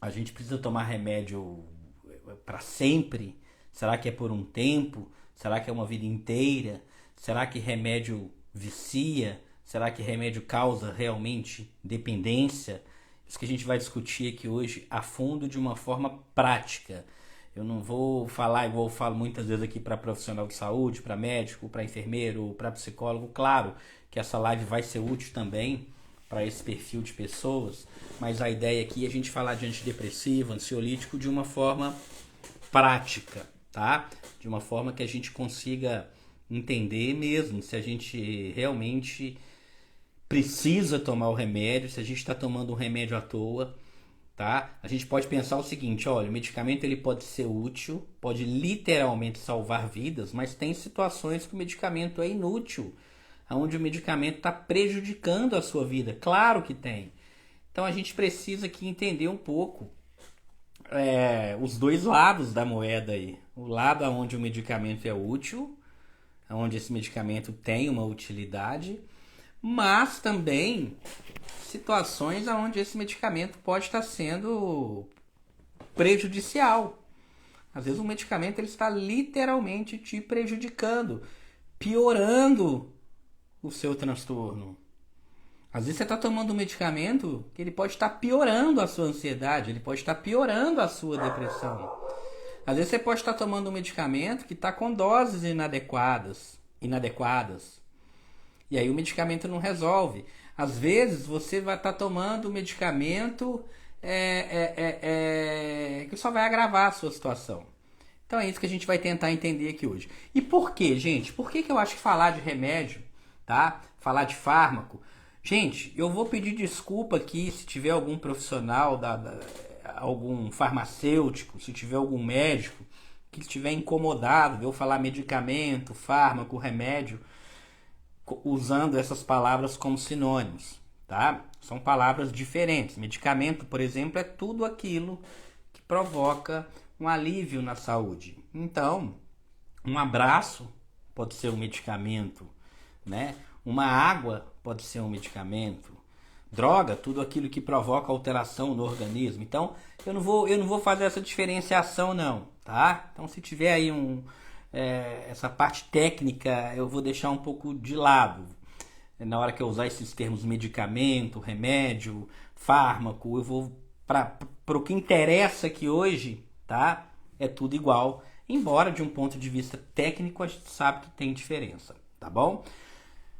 A gente precisa tomar remédio para sempre? Será que é por um tempo? Será que é uma vida inteira? Será que remédio vicia? Será que remédio causa realmente dependência? Isso que a gente vai discutir aqui hoje a fundo de uma forma prática. Eu não vou falar igual eu falo muitas vezes aqui para profissional de saúde, para médico, para enfermeiro, para psicólogo. Claro que essa live vai ser útil também para esse perfil de pessoas, mas a ideia aqui é a gente falar de antidepressivo, ansiolítico de uma forma prática, tá? De uma forma que a gente consiga entender mesmo se a gente realmente precisa tomar o remédio, se a gente está tomando um remédio à toa, tá? A gente pode pensar o seguinte, olha, o medicamento ele pode ser útil, pode literalmente salvar vidas, mas tem situações que o medicamento é inútil, onde o medicamento está prejudicando a sua vida. Claro que tem. Então a gente precisa aqui entender um pouco os dois lados da moeda aí. O lado onde o medicamento é útil, onde esse medicamento tem uma utilidade, mas também situações onde esse medicamento pode estar sendo prejudicial. Às vezes o medicamento ele está literalmente te prejudicando, piorando o seu transtorno. Às vezes você está tomando um medicamento que ele pode estar piorando a sua ansiedade, ele pode estar piorando a sua depressão. Às vezes você pode estar tomando um medicamento que está com doses inadequadas. E aí o medicamento não resolve. Às vezes você vai estar tomando um medicamento que só vai agravar a sua situação. Então é isso que a gente vai tentar entender aqui hoje. E por quê, gente? Por que eu acho que falar de remédio, tá? Falar de fármaco. Gente, eu vou pedir desculpa aqui se tiver algum profissional, algum farmacêutico, se tiver algum médico que estiver incomodado de eu falar medicamento, fármaco, remédio, usando essas palavras como sinônimos, tá? São palavras diferentes. Medicamento, por exemplo, é tudo aquilo que provoca um alívio na saúde. Então, um abraço pode ser um medicamento, né? Uma água pode ser um medicamento. Droga, tudo aquilo que provoca alteração no organismo. Então, eu não vou fazer essa diferenciação não, tá? Então, se tiver aí essa parte técnica, eu vou deixar um pouco de lado. Na hora que eu usar esses termos medicamento, remédio, fármaco, eu vou para o que interessa aqui hoje, tá? É tudo igual, embora de um ponto de vista técnico a gente sabe que tem diferença, tá bom?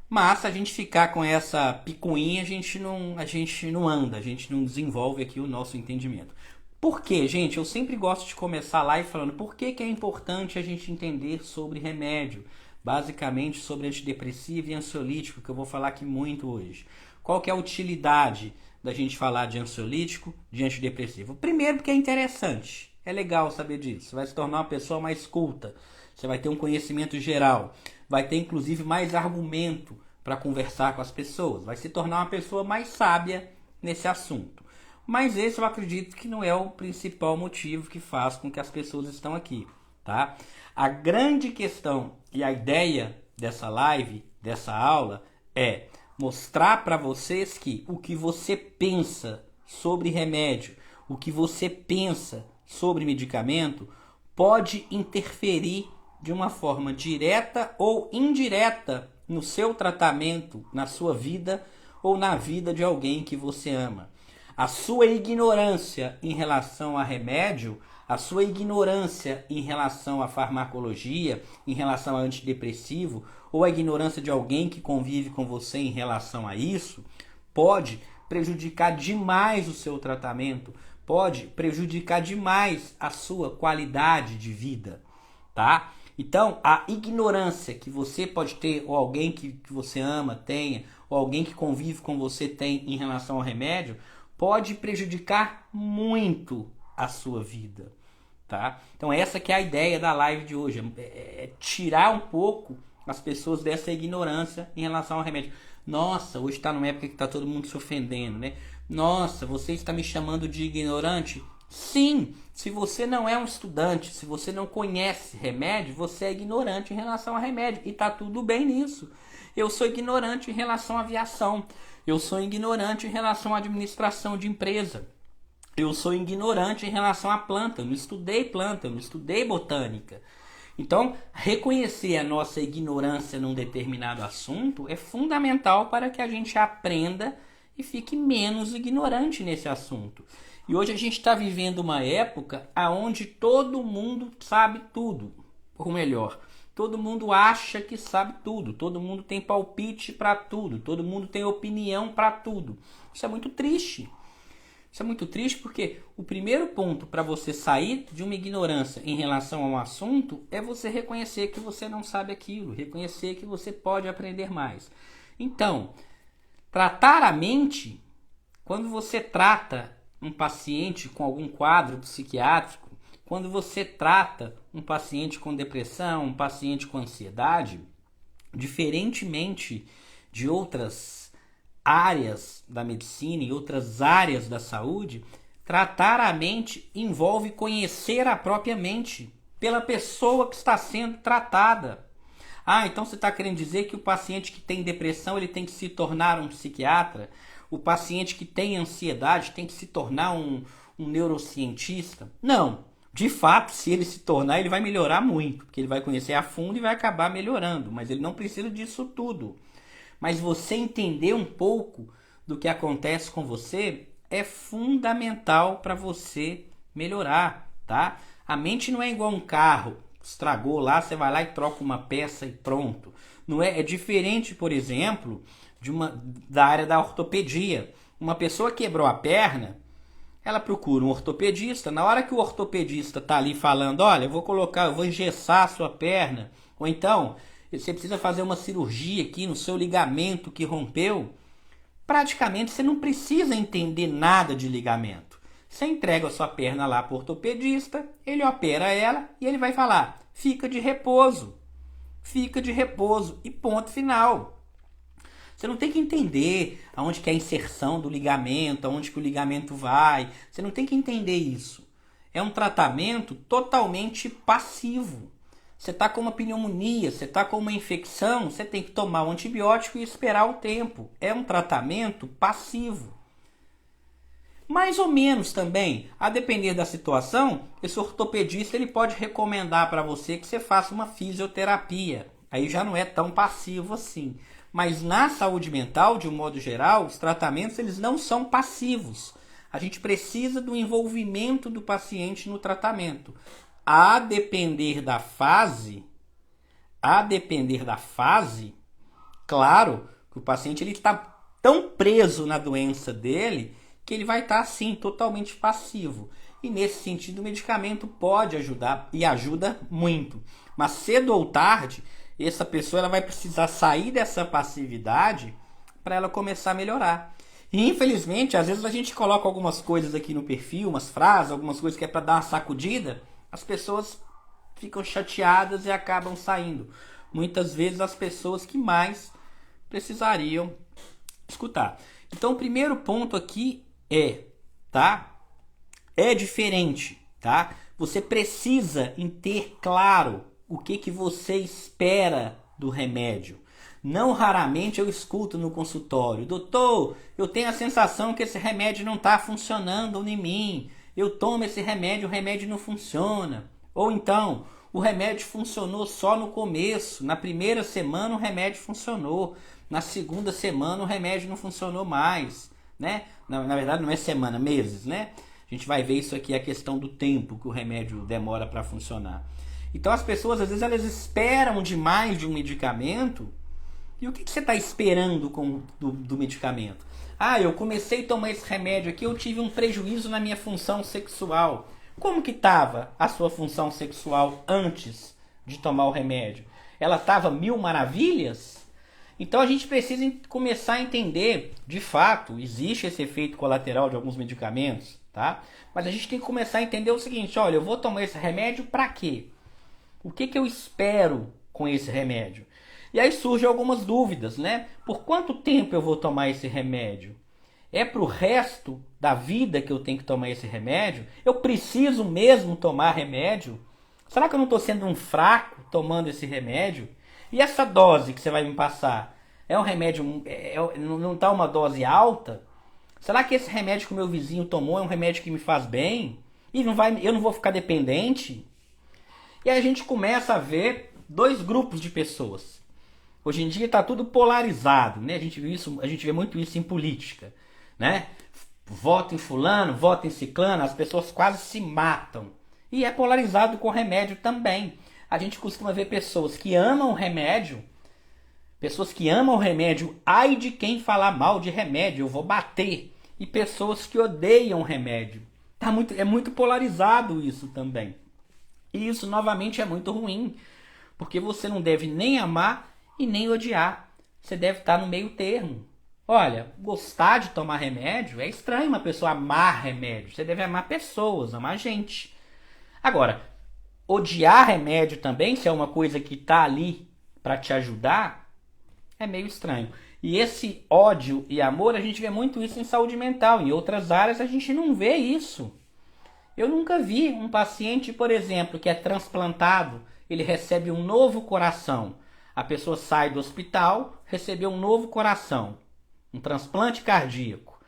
Mas se a gente ficar com essa picuinha, a gente não anda, a gente não desenvolve aqui o nosso entendimento. Por quê, gente? Eu sempre gosto de começar lá e falando por que é importante a gente entender sobre remédio, basicamente sobre antidepressivo e ansiolítico, que eu vou falar aqui muito hoje. Qual que é a utilidade da gente falar de ansiolítico, de antidepressivo? Primeiro porque é interessante, é legal saber disso, você vai se tornar uma pessoa mais culta, você vai ter um conhecimento geral, vai ter inclusive mais argumento para conversar com as pessoas, vai se tornar uma pessoa mais sábia nesse assunto. Mas esse eu acredito que não é o principal motivo que faz com que as pessoas estão aqui, tá? A grande questão e a ideia dessa live, dessa aula, é mostrar para vocês que o que você pensa sobre remédio, o que você pensa sobre medicamento, pode interferir de uma forma direta ou indireta no seu tratamento, na sua vida ou na vida de alguém que você ama. A sua ignorância em relação a remédio, a sua ignorância em relação à farmacologia, em relação a antidepressivo, ou a ignorância de alguém que convive com você em relação a isso, pode prejudicar demais o seu tratamento, pode prejudicar demais a sua qualidade de vida, tá? Então, a ignorância que você pode ter, ou alguém que você ama tenha, ou alguém que convive com você tem em relação ao remédio, pode prejudicar muito a sua vida, tá? Então essa que é a ideia da live de hoje, é tirar um pouco as pessoas dessa ignorância em relação ao remédio. Nossa, hoje está numa época que está todo mundo se ofendendo, né? Nossa, você está me chamando de ignorante? Sim, se você não é um estudante, se você não conhece remédio, você é ignorante em relação a remédio. E tá tudo bem nisso. Eu sou ignorante em relação à aviação. Eu sou ignorante em relação à administração de empresa. eu sou ignorante em relação à planta, eu não estudei planta, eu não estudei botânica. Então, reconhecer a nossa ignorância num determinado assunto é fundamental para que a gente aprenda e fique menos ignorante nesse assunto. E hoje a gente está vivendo uma época onde todo mundo sabe tudo, ou melhor, todo mundo acha que sabe tudo, todo mundo tem palpite para tudo, todo mundo tem opinião para tudo. Isso é muito triste. Isso é muito triste porque o primeiro ponto para você sair de uma ignorância em relação a um assunto é você reconhecer que você não sabe aquilo, reconhecer que você pode aprender mais. Então, tratar a mente, quando você trata um paciente com algum quadro psiquiátrico, quando você trata um paciente com depressão, um paciente com ansiedade, diferentemente de outras áreas da medicina e outras áreas da saúde, tratar a mente envolve conhecer a própria mente pela pessoa que está sendo tratada. Ah, então você está querendo dizer que o paciente que tem depressão ele tem que se tornar um psiquiatra? O paciente que tem ansiedade tem que se tornar um neurocientista? Não. De fato, se ele se tornar, ele vai melhorar muito, porque ele vai conhecer a fundo e vai acabar melhorando, mas ele não precisa disso tudo. Mas você entender um pouco do que acontece com você é fundamental para você melhorar, tá? A mente não é igual um carro, estragou lá, você vai lá e troca uma peça e pronto. Não é, é diferente, por exemplo, da área da ortopedia. Uma pessoa quebrou a perna, ela procura um ortopedista. Na hora que o ortopedista está ali falando, olha, eu vou engessar a sua perna, ou então você precisa fazer uma cirurgia aqui no seu ligamento que rompeu, praticamente você não precisa entender nada de ligamento. Você entrega a sua perna lá para o ortopedista, ele opera ela e ele vai falar, fica de repouso e ponto final. Você não tem que entender aonde que é a inserção do ligamento, aonde que o ligamento vai, você não tem que entender isso. É um tratamento totalmente passivo. Você está com uma pneumonia, você está com uma infecção, você tem que tomar um antibiótico e esperar o tempo. É um tratamento passivo. Mais ou menos também, a depender da situação, esse ortopedista ele pode recomendar para você que você faça uma fisioterapia. Aí já não é tão passivo assim. Mas na saúde mental, de um modo geral, os tratamentos eles não são passivos. A gente precisa do envolvimento do paciente no tratamento. A depender da fase, claro que o paciente ele está tão preso na doença dele que ele vai estar assim, totalmente passivo. E nesse sentido o medicamento pode ajudar e ajuda muito. Mas cedo ou tarde, essa pessoa ela vai precisar sair dessa passividade para ela começar a melhorar. E infelizmente, às vezes a gente coloca algumas coisas aqui no perfil, umas frases, algumas coisas que é para dar uma sacudida, as pessoas ficam chateadas e acabam saindo. Muitas vezes as pessoas que mais precisariam escutar. Então o primeiro ponto aqui tá? É diferente, tá? Você precisa ter claro o que você espera do remédio. Não raramente eu escuto no consultório, doutor, eu tenho a sensação que esse remédio não está funcionando em mim. Eu tomo esse remédio, o remédio não funciona. Ou então, o remédio funcionou só no começo. Na primeira semana o remédio funcionou. Na segunda semana o remédio não funcionou mais. Né? Na verdade não é semana, meses. Né? A gente vai ver isso aqui, a questão do tempo que o remédio demora para funcionar. Então as pessoas, às vezes, elas esperam demais de um medicamento. E o que você está esperando do medicamento? Ah, eu comecei a tomar esse remédio aqui, eu tive um prejuízo na minha função sexual. Como que estava a sua função sexual antes de tomar o remédio? Ela estava mil maravilhas? Então a gente precisa começar a entender, de fato, existe esse efeito colateral de alguns medicamentos, tá? Mas a gente tem que começar a entender o seguinte, olha, eu vou tomar esse remédio para quê? O que eu espero com esse remédio? E aí surgem algumas dúvidas, né? Por quanto tempo eu vou tomar esse remédio? É para o resto da vida que eu tenho que tomar esse remédio? Eu preciso mesmo tomar remédio? Será que eu não estou sendo um fraco tomando esse remédio? E essa dose que você vai me passar? É um remédio, não está uma dose alta? Será que esse remédio que o meu vizinho tomou é um remédio que me faz bem? E eu não vou ficar dependente? E aí a gente começa a ver dois grupos de pessoas. Hoje em dia está tudo polarizado, né? A gente vê muito isso em política, né? Vota em fulano, vota em ciclano, as pessoas quase se matam. E é polarizado com remédio também. A gente costuma ver pessoas que amam o remédio, ai de quem falar mal de remédio, eu vou bater. E pessoas que odeiam o remédio. É muito polarizado isso também. E isso novamente é muito ruim, porque você não deve nem amar e nem odiar. Você deve estar no meio termo. Olha, gostar de tomar remédio é estranho uma pessoa amar remédio. Você deve amar pessoas, amar gente. Agora, odiar remédio também, se é uma coisa que está ali para te ajudar, é meio estranho. E esse ódio e amor, a gente vê muito isso em saúde mental. Em outras áreas a gente não vê isso. Eu nunca vi um paciente, por exemplo, que é transplantado, ele recebe um novo coração. A pessoa sai do hospital, recebeu um novo coração, um transplante cardíaco.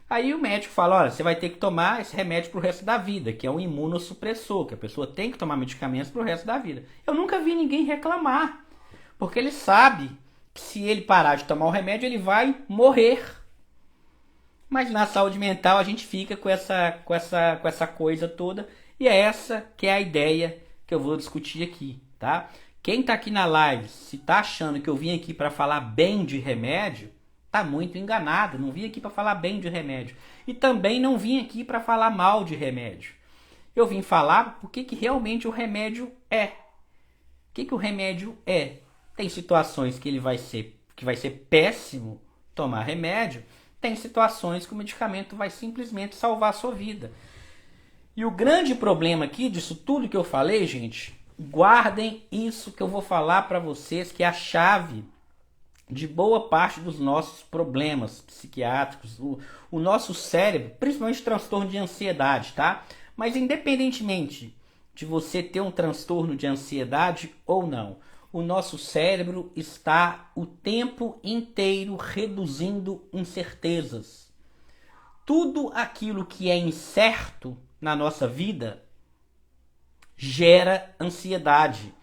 Aí o médico fala, olha, você vai ter que tomar esse remédio pro resto da vida, que é um imunossupressor, que a pessoa tem que tomar medicamentos pro resto da vida. Eu nunca vi ninguém reclamar, porque ele sabe que se ele parar de tomar o remédio, ele vai morrer. Mas na saúde mental a gente fica com essa coisa toda, e é essa que é a ideia que eu vou discutir aqui, tá? Quem tá aqui na live, se tá achando que eu vim aqui para falar bem de remédio, tá muito enganado. Não vim aqui para falar bem de remédio. E também não vim aqui para falar mal de remédio. Eu vim falar o que realmente o remédio é. O que o remédio é? Tem situações que vai ser péssimo tomar remédio. Tem situações que o medicamento vai simplesmente salvar a sua vida. E o grande problema aqui disso tudo que eu falei, gente, guardem isso que eu vou falar para vocês, que é a chave de boa parte dos nossos problemas psiquiátricos. O nosso cérebro, principalmente transtorno de ansiedade, tá? Mas independentemente de você ter um transtorno de ansiedade ou não, o nosso cérebro está o tempo inteiro reduzindo incertezas. Tudo aquilo que é incerto na nossa vida gera ansiedade.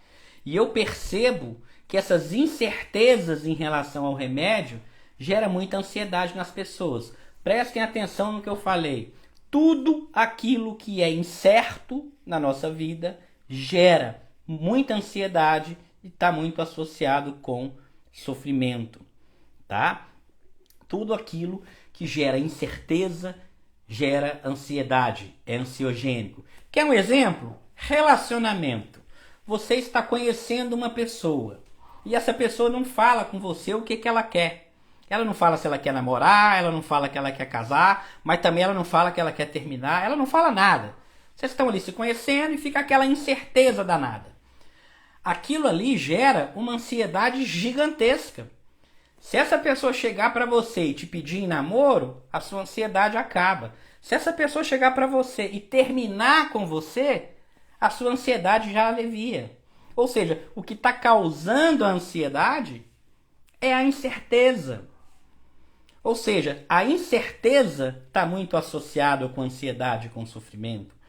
E eu percebo que essas incertezas em relação ao remédio gera muita ansiedade nas pessoas. Prestem atenção no que eu falei. Tudo aquilo que é incerto na nossa vida gera muita ansiedade e está muito associado com sofrimento, tá? Tudo aquilo que gera incerteza gera ansiedade, é ansiogênico. Quer um exemplo? Relacionamento. Você está conhecendo uma pessoa e essa pessoa não fala com você o que ela quer. Ela não fala se ela quer namorar, ela não fala que ela quer casar, mas também ela não fala que ela quer terminar, ela não fala nada. Vocês estão ali se conhecendo e fica aquela incerteza danada. Aquilo ali gera uma ansiedade gigantesca. Se essa pessoa chegar para você e te pedir em namoro, a sua ansiedade acaba. Se essa pessoa chegar para você e terminar com você, a sua ansiedade já alivia. Ou seja, o que está causando a ansiedade é a incerteza. Ou seja, a incerteza está muito associada com a ansiedade, com o sofrimento.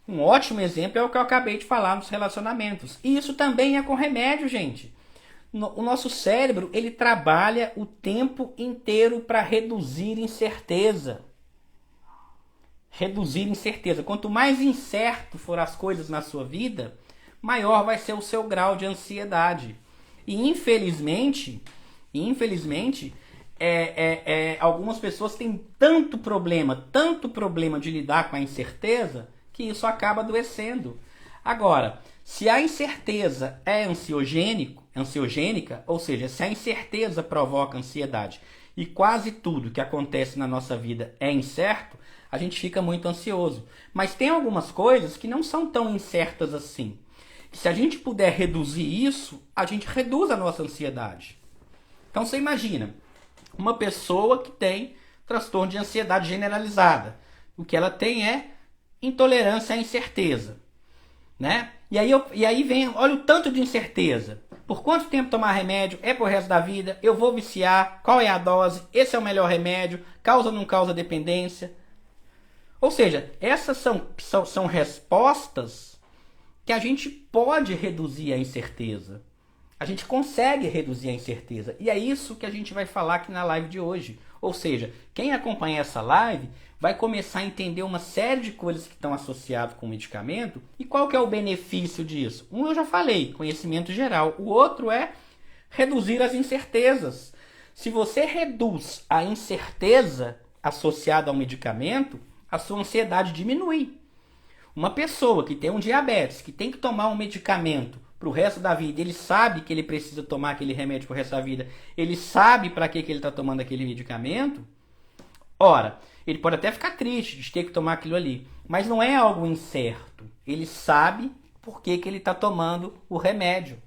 Um ótimo exemplo é o que eu acabei de falar nos relacionamentos. E isso também é com remédio, gente. O nosso cérebro, ele trabalha o tempo inteiro para reduzir incerteza. Reduzir incerteza. Quanto mais incerto for as coisas na sua vida, maior vai ser o seu grau de ansiedade. E infelizmente, algumas pessoas têm tanto problema de lidar com a incerteza, que isso acaba adoecendo. Agora, se a incerteza é ansiogênica, ou seja, se a incerteza provoca ansiedade e quase tudo que acontece na nossa vida é incerto, a gente fica muito ansioso. Mas tem algumas coisas que não são tão incertas assim. Se a gente puder reduzir isso, a gente reduz a nossa ansiedade. Então você imagina, uma pessoa que tem transtorno de ansiedade generalizada. O que ela tem é intolerância à incerteza, né? E aí vem, olha o tanto de incerteza. Por quanto tempo tomar remédio? É pro resto da vida? Eu vou viciar? Qual é a dose? Esse é o melhor remédio? Causa ou não causa dependência? Ou seja, essas são respostas que a gente pode reduzir a incerteza. A gente consegue reduzir a incerteza. E é isso que a gente vai falar aqui na live de hoje. Ou seja, quem acompanha essa live vai começar a entender uma série de coisas que estão associadas com o medicamento. E qual que é o benefício disso? Um eu já falei, conhecimento geral. O outro é reduzir as incertezas. Se você reduz a incerteza associada ao medicamento, a sua ansiedade diminui. Uma pessoa que tem um diabetes, que tem que tomar um medicamento para o resto da vida, ele sabe que ele precisa tomar aquele remédio para o resto da vida, ele sabe para que ele está tomando aquele medicamento, ora, ele pode até ficar triste de ter que tomar aquilo ali, mas não é algo incerto. Ele sabe por que ele está tomando o remédio.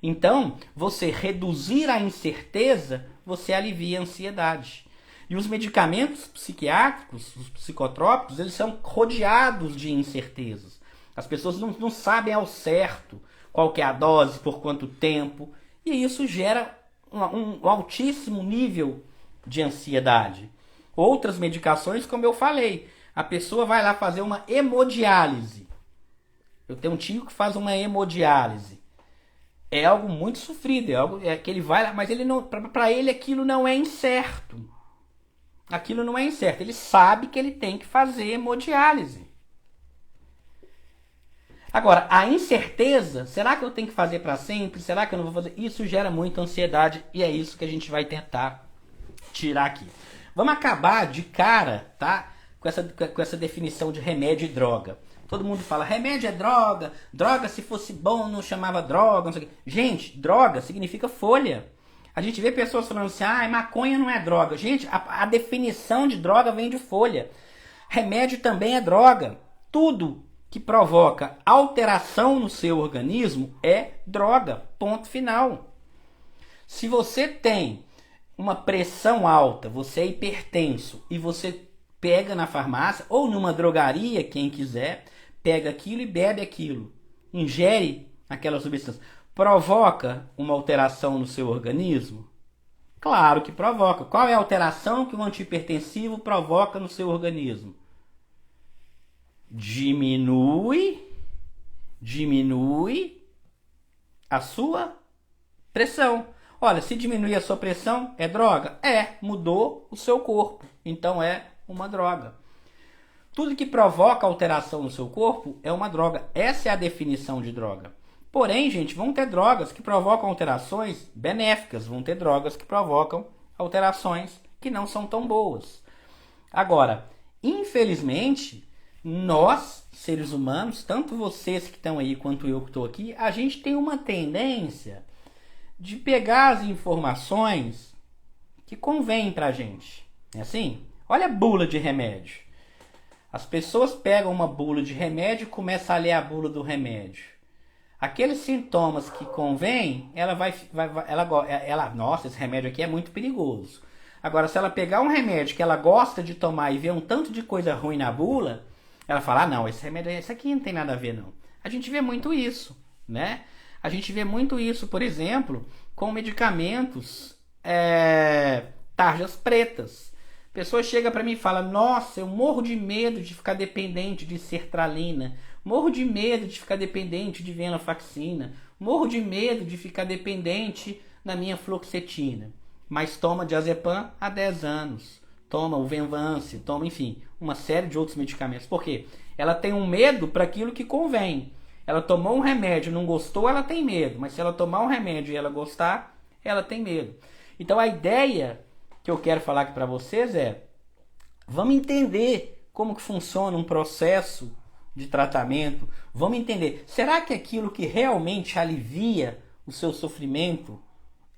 Então, você reduzir a incerteza, você alivia a ansiedade. E os medicamentos psiquiátricos, os psicotrópicos, eles são rodeados de incertezas. As pessoas não sabem ao certo qual que é a dose, por quanto tempo. E isso gera um altíssimo nível de ansiedade. Outras medicações, como eu falei, a pessoa vai lá fazer uma hemodiálise. Eu tenho um tio que faz uma hemodiálise. É algo muito sofrido, é algo que ele vai lá, mas ele não, para ele aquilo não é incerto. Aquilo não é incerto. Ele sabe que ele tem que fazer hemodiálise. Agora, a incerteza, será que eu tenho que fazer para sempre? Será que eu não vou fazer? Isso gera muita ansiedade e é isso que a gente vai tentar tirar aqui. Vamos acabar de cara, tá? Com essa definição de remédio e droga. Todo mundo fala, remédio é droga, droga se fosse bom não chamava droga, não sei o quê. Gente, droga significa folha. A gente vê pessoas falando assim, maconha não é droga. Gente, a definição de droga vem de folha. Remédio também é droga. Tudo que provoca alteração no seu organismo é droga. Ponto final. Se você tem uma pressão alta, você é hipertenso e você pega na farmácia ou numa drogaria, quem quiser, pega aquilo e bebe aquilo. Ingere aquela substância. Provoca uma alteração no seu organismo? Claro que provoca. Qual é a alteração que um antihipertensivo provoca no seu organismo? Diminui a sua pressão. Olha, se diminuir a sua pressão, é droga? Mudou o seu corpo. Então é uma droga. Tudo que provoca alteração no seu corpo é uma droga. Essa é a definição de droga. Porém, gente, vão ter drogas que provocam alterações benéficas, vão ter drogas que provocam alterações que não são tão boas. Agora, infelizmente, nós, seres humanos, tanto vocês que estão aí quanto eu que estou aqui, a gente tem uma tendência de pegar as informações que convêm pra gente. É assim? Olha a bula de remédio. As pessoas pegam uma bula de remédio e começam a ler a bula do remédio. Aqueles sintomas que convém, nossa, esse remédio aqui é muito perigoso. Agora, se ela pegar um remédio que ela gosta de tomar e ver um tanto de coisa ruim na bula, ela fala, não, esse remédio, esse aqui não tem nada a ver, não. A gente vê muito isso, né? A gente vê muito isso, por exemplo, com medicamentos tarjas pretas. A pessoa chega para mim e fala, nossa, eu morro de medo de ficar dependente de sertralina, morro de medo de ficar dependente de venlafaxina, morro de medo de ficar dependente da minha fluoxetina. Mas toma diazepam há 10 anos, toma o Venvance, toma, enfim, uma série de outros medicamentos. Por quê? Ela tem um medo para aquilo que convém. Ela tomou um remédio, não gostou, ela tem medo. Mas se ela tomar um remédio e ela gostar, ela tem medo. Então a ideia que eu quero falar aqui para vocês é, vamos entender como que funciona um processo de tratamento. Vamos entender, será que aquilo que realmente alivia o seu sofrimento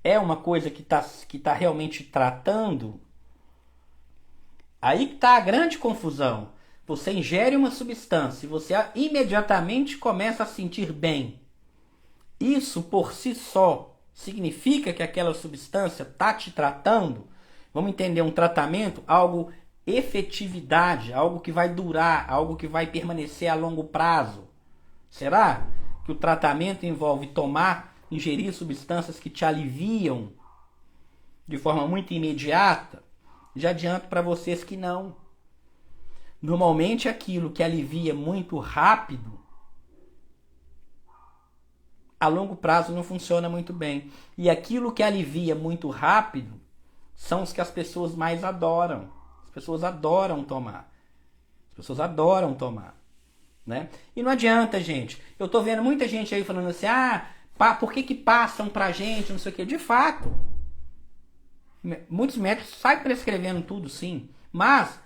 é uma coisa que tá realmente tratando? Aí que está a grande confusão. Você ingere uma substância e você imediatamente começa a sentir bem. Isso por si só significa que aquela substância está te tratando? Vamos entender um tratamento, algo efetividade, algo que vai durar, algo que vai permanecer a longo prazo. Será que o tratamento envolve tomar ingerir substâncias que te aliviam de forma muito imediata, já adianto para vocês que não. Normalmente aquilo que alivia muito rápido, a longo prazo não funciona muito bem. E aquilo que alivia muito rápido são os que as pessoas mais adoram. As pessoas adoram tomar. As pessoas adoram tomar. Né? E não adianta, gente. Eu tô vendo muita gente aí falando assim, por que passam pra gente, não sei o quê. De fato, muitos médicos saem prescrevendo tudo, sim. Mas,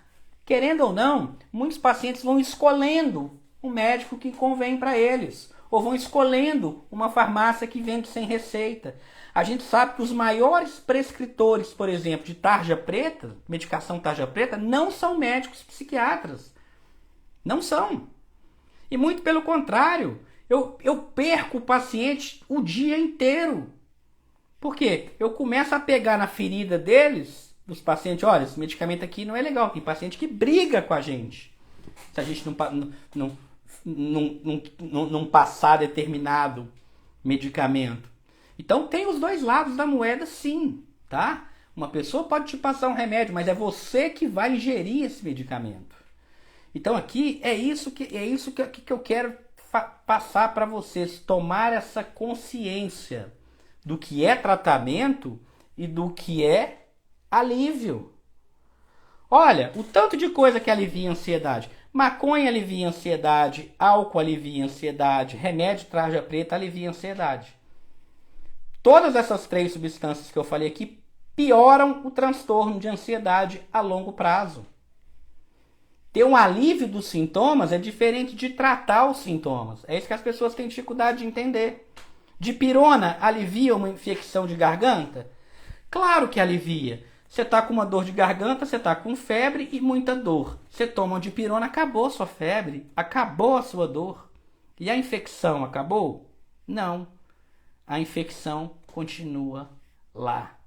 querendo ou não, muitos pacientes vão escolhendo um médico que convém para eles. Ou vão escolhendo uma farmácia que vende sem receita. A gente sabe que os maiores prescritores, por exemplo, de tarja preta, medicação tarja preta, não são médicos psiquiatras. Não são. E muito pelo contrário, eu perco o paciente o dia inteiro. Por quê? Eu começo a pegar na ferida deles, dos pacientes, olha, esse medicamento aqui não é legal. Tem paciente que briga com a gente. Se a gente não passar determinado medicamento. Então tem os dois lados da moeda, sim, tá? Uma pessoa pode te passar um remédio, mas é você que vai ingerir esse medicamento. Então aqui é isso que eu quero passar para vocês, tomar essa consciência do que é tratamento e do que é alívio. Olha, o tanto de coisa que alivia a ansiedade. Maconha alivia a ansiedade, álcool alivia a ansiedade, remédio tarja preta alivia a ansiedade. Todas essas 3 substâncias que eu falei aqui pioram o transtorno de ansiedade a longo prazo. Ter um alívio dos sintomas é diferente de tratar os sintomas. É isso que as pessoas têm dificuldade de entender. Dipirona alivia uma infecção de garganta? Claro que alivia. Você está com uma dor de garganta, você está com febre e muita dor. Você toma dipirona, acabou a sua febre, acabou a sua dor. E a infecção acabou? Não. A infecção continua lá.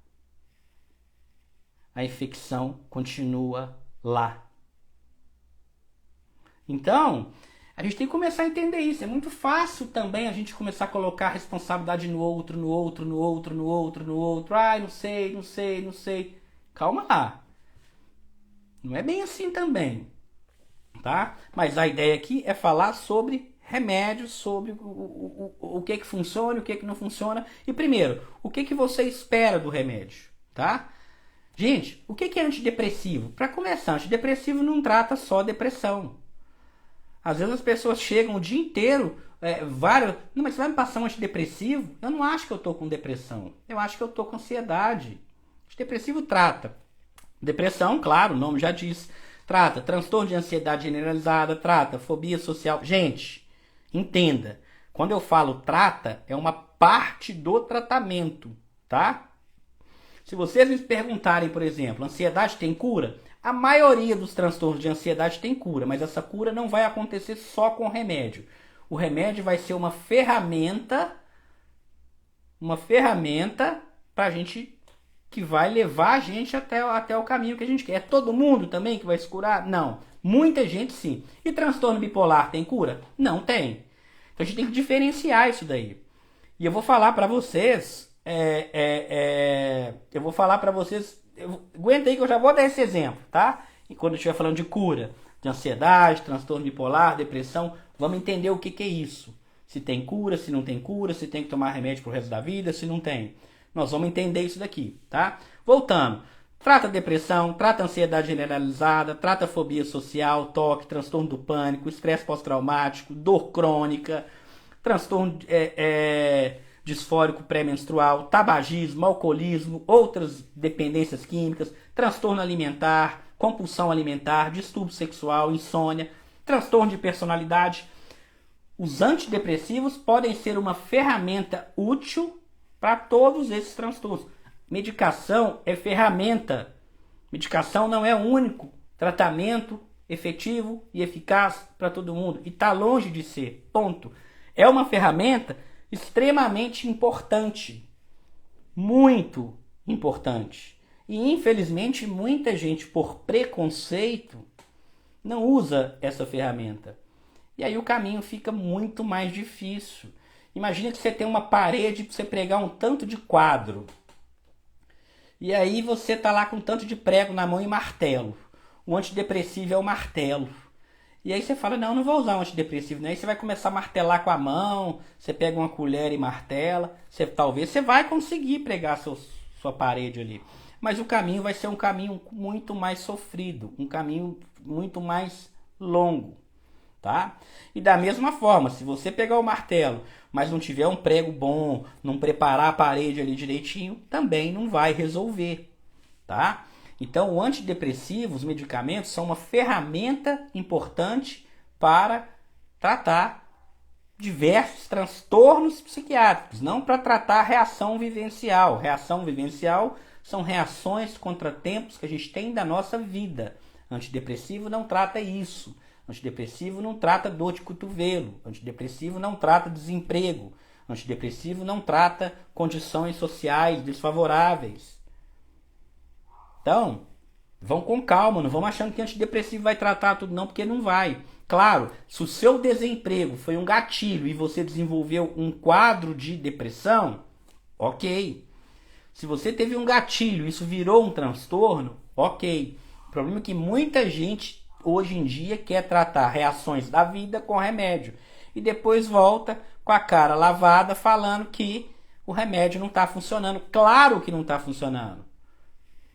A infecção continua lá. Então, a gente tem que começar a entender isso. É muito fácil também a gente começar a colocar a responsabilidade no outro. Ai, não sei. Calma lá. Não é bem assim também. Tá? Mas a ideia aqui é falar sobre remédios, sobre o que funciona e o que não funciona. E primeiro, o que você espera do remédio, tá? Gente, o que é antidepressivo? Para começar, antidepressivo não trata só depressão. Às vezes as pessoas chegam o dia inteiro, não, mas você vai me passar um antidepressivo? Eu não acho que eu estou com depressão, eu acho que eu estou com ansiedade. Antidepressivo trata depressão, claro, o nome já diz, trata transtorno de ansiedade generalizada, trata fobia social. Gente, entenda, quando eu falo trata, é uma parte do tratamento, tá? Se vocês me perguntarem, por exemplo, ansiedade tem cura? A maioria dos transtornos de ansiedade tem cura, mas essa cura não vai acontecer só com remédio. O remédio vai ser uma ferramenta pra gente, que vai levar a gente até o caminho que a gente quer. É todo mundo também que vai se curar? Não. Muita gente sim. E transtorno bipolar tem cura? Não tem. Então a gente tem que diferenciar isso daí. E eu vou falar pra vocês, aguenta aí que eu já vou dar esse exemplo, tá? E quando eu estiver falando de cura, de ansiedade, transtorno bipolar, depressão, vamos entender o que é isso. Se tem cura, se não tem cura, se tem que tomar remédio pro resto da vida, se não tem. Nós vamos entender isso daqui, tá? Voltando. Trata depressão, trata ansiedade generalizada, trata fobia social, toque, transtorno do pânico, estresse pós-traumático, dor crônica, transtorno disfórico pré-menstrual, tabagismo, alcoolismo, outras dependências químicas, transtorno alimentar, compulsão alimentar, distúrbio sexual, insônia, transtorno de personalidade. Os antidepressivos podem ser uma ferramenta útil para todos esses transtornos. Medicação é ferramenta. Medicação não é o único tratamento efetivo e eficaz para todo mundo. E está longe de ser. Ponto. É uma ferramenta extremamente importante. Muito importante. E infelizmente muita gente, por preconceito, não usa essa ferramenta. E aí o caminho fica muito mais difícil. Imagina que você tem uma parede para você pregar um tanto de quadro. E aí você tá lá com um tanto de prego na mão e martelo. O antidepressivo é o martelo. E aí você fala, não vou usar um antidepressivo. Né? Aí você vai começar a martelar com a mão, você pega uma colher e martela. Talvez você vai conseguir pregar sua parede ali. Mas o caminho vai ser um caminho muito mais sofrido, um caminho muito mais longo. Tá? E da mesma forma, se você pegar o martelo, mas não tiver um prego bom, não preparar a parede ali direitinho, também não vai resolver. Tá? Então, o antidepressivo, os medicamentos, são uma ferramenta importante para tratar diversos transtornos psiquiátricos, não para tratar a reação vivencial. Reação vivencial são reações, contratempos que a gente tem da nossa vida. Antidepressivo não trata isso. Antidepressivo não trata dor de cotovelo. Antidepressivo não trata desemprego. Antidepressivo não trata condições sociais desfavoráveis. Então, vão com calma, não vão achando que antidepressivo vai tratar tudo não, porque não vai. Claro, se o seu desemprego foi um gatilho e você desenvolveu um quadro de depressão, ok. Se você teve um gatilho e isso virou um transtorno, ok. O problema é que muita gente hoje em dia quer tratar reações da vida com remédio e depois volta com a cara lavada falando que o remédio não está funcionando. Claro que não está funcionando.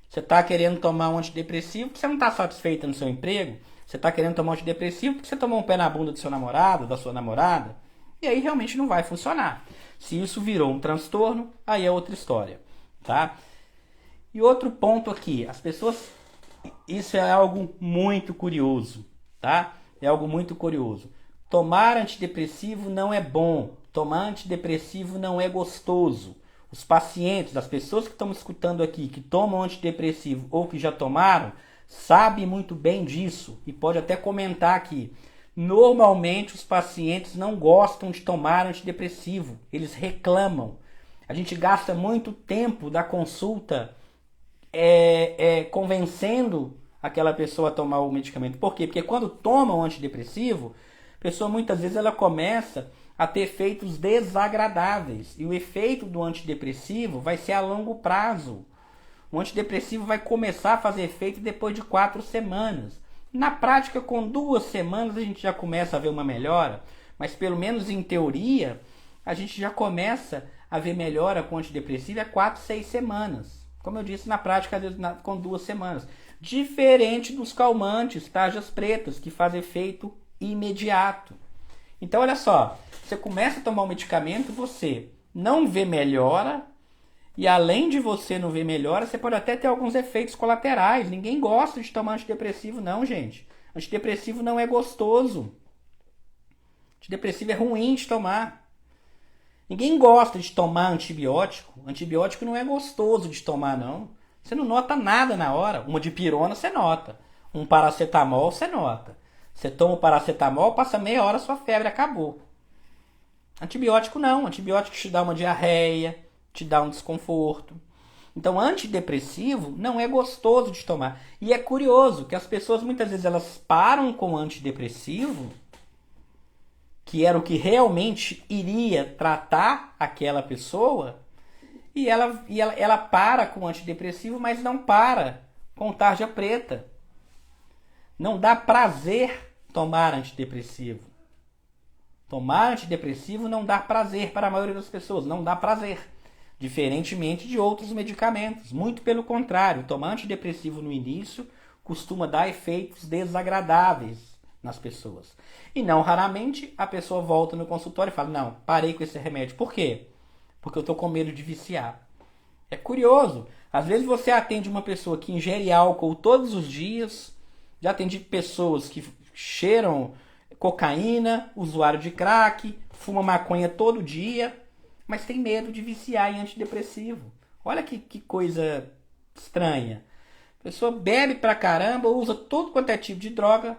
Você está querendo tomar um antidepressivo porque você não está satisfeita no seu emprego. Você está querendo tomar um antidepressivo porque você tomou um pé na bunda do seu namorado, da sua namorada. E aí realmente não vai funcionar. Se isso virou um transtorno, aí é outra história. Tá? E outro ponto aqui. As pessoas... Isso é algo muito curioso. Tá? É algo muito curioso. Tomar antidepressivo não é bom. Tomar antidepressivo não é gostoso. Os pacientes, as pessoas que estão me escutando aqui, que tomam antidepressivo ou que já tomaram, sabem muito bem disso e pode até comentar aqui. Normalmente os pacientes não gostam de tomar antidepressivo, eles reclamam. A gente gasta muito tempo da consulta convencendo aquela pessoa a tomar o medicamento. Por quê? Porque quando toma um antidepressivo, a pessoa muitas vezes ela começa a ter efeitos desagradáveis. E o efeito do antidepressivo vai ser a longo prazo. O antidepressivo vai começar a fazer efeito depois de 4 semanas. Na prática, com 2 semanas a gente já começa a ver uma melhora, mas pelo menos em teoria, a gente já começa a ver melhora com antidepressivo há 4, 6 semanas. Como eu disse, na prática, às vezes com 2 semanas. Diferente dos calmantes, tarjas pretas, que fazem efeito imediato. Então, olha só, você começa a tomar um medicamento, você não vê melhora, e além de você não ver melhora, você pode até ter alguns efeitos colaterais. Ninguém gosta de tomar antidepressivo, não, gente. Antidepressivo não é gostoso. Antidepressivo é ruim de tomar. Ninguém gosta de tomar antibiótico. Antibiótico não é gostoso de tomar, não. Você não nota nada na hora. Uma dipirona você nota. Um paracetamol você nota. Você toma o paracetamol, passa meia hora, sua febre acabou. Antibiótico não. Antibiótico te dá uma diarreia, te dá um desconforto. Então, antidepressivo não é gostoso de tomar. E é curioso que as pessoas, muitas vezes, elas param com o antidepressivo, que era o que realmente iria tratar aquela pessoa, e ela para com o antidepressivo, mas não para com tarja preta. Não dá prazer tomar antidepressivo. Tomar antidepressivo não dá prazer para a maioria das pessoas, não dá prazer. Diferentemente de outros medicamentos. Muito pelo contrário, tomar antidepressivo no início costuma dar efeitos desagradáveis nas pessoas. E não raramente a pessoa volta no consultório e fala, não, parei com esse remédio. Por quê? Porque eu estou com medo de viciar. É curioso. Às vezes você atende uma pessoa que ingere álcool todos os dias. Já atendi pessoas que cheiram cocaína, usuário de crack, fuma maconha todo dia, mas tem medo de viciar em antidepressivo. Olha que coisa estranha. A pessoa bebe pra caramba, usa todo quanto é tipo de droga,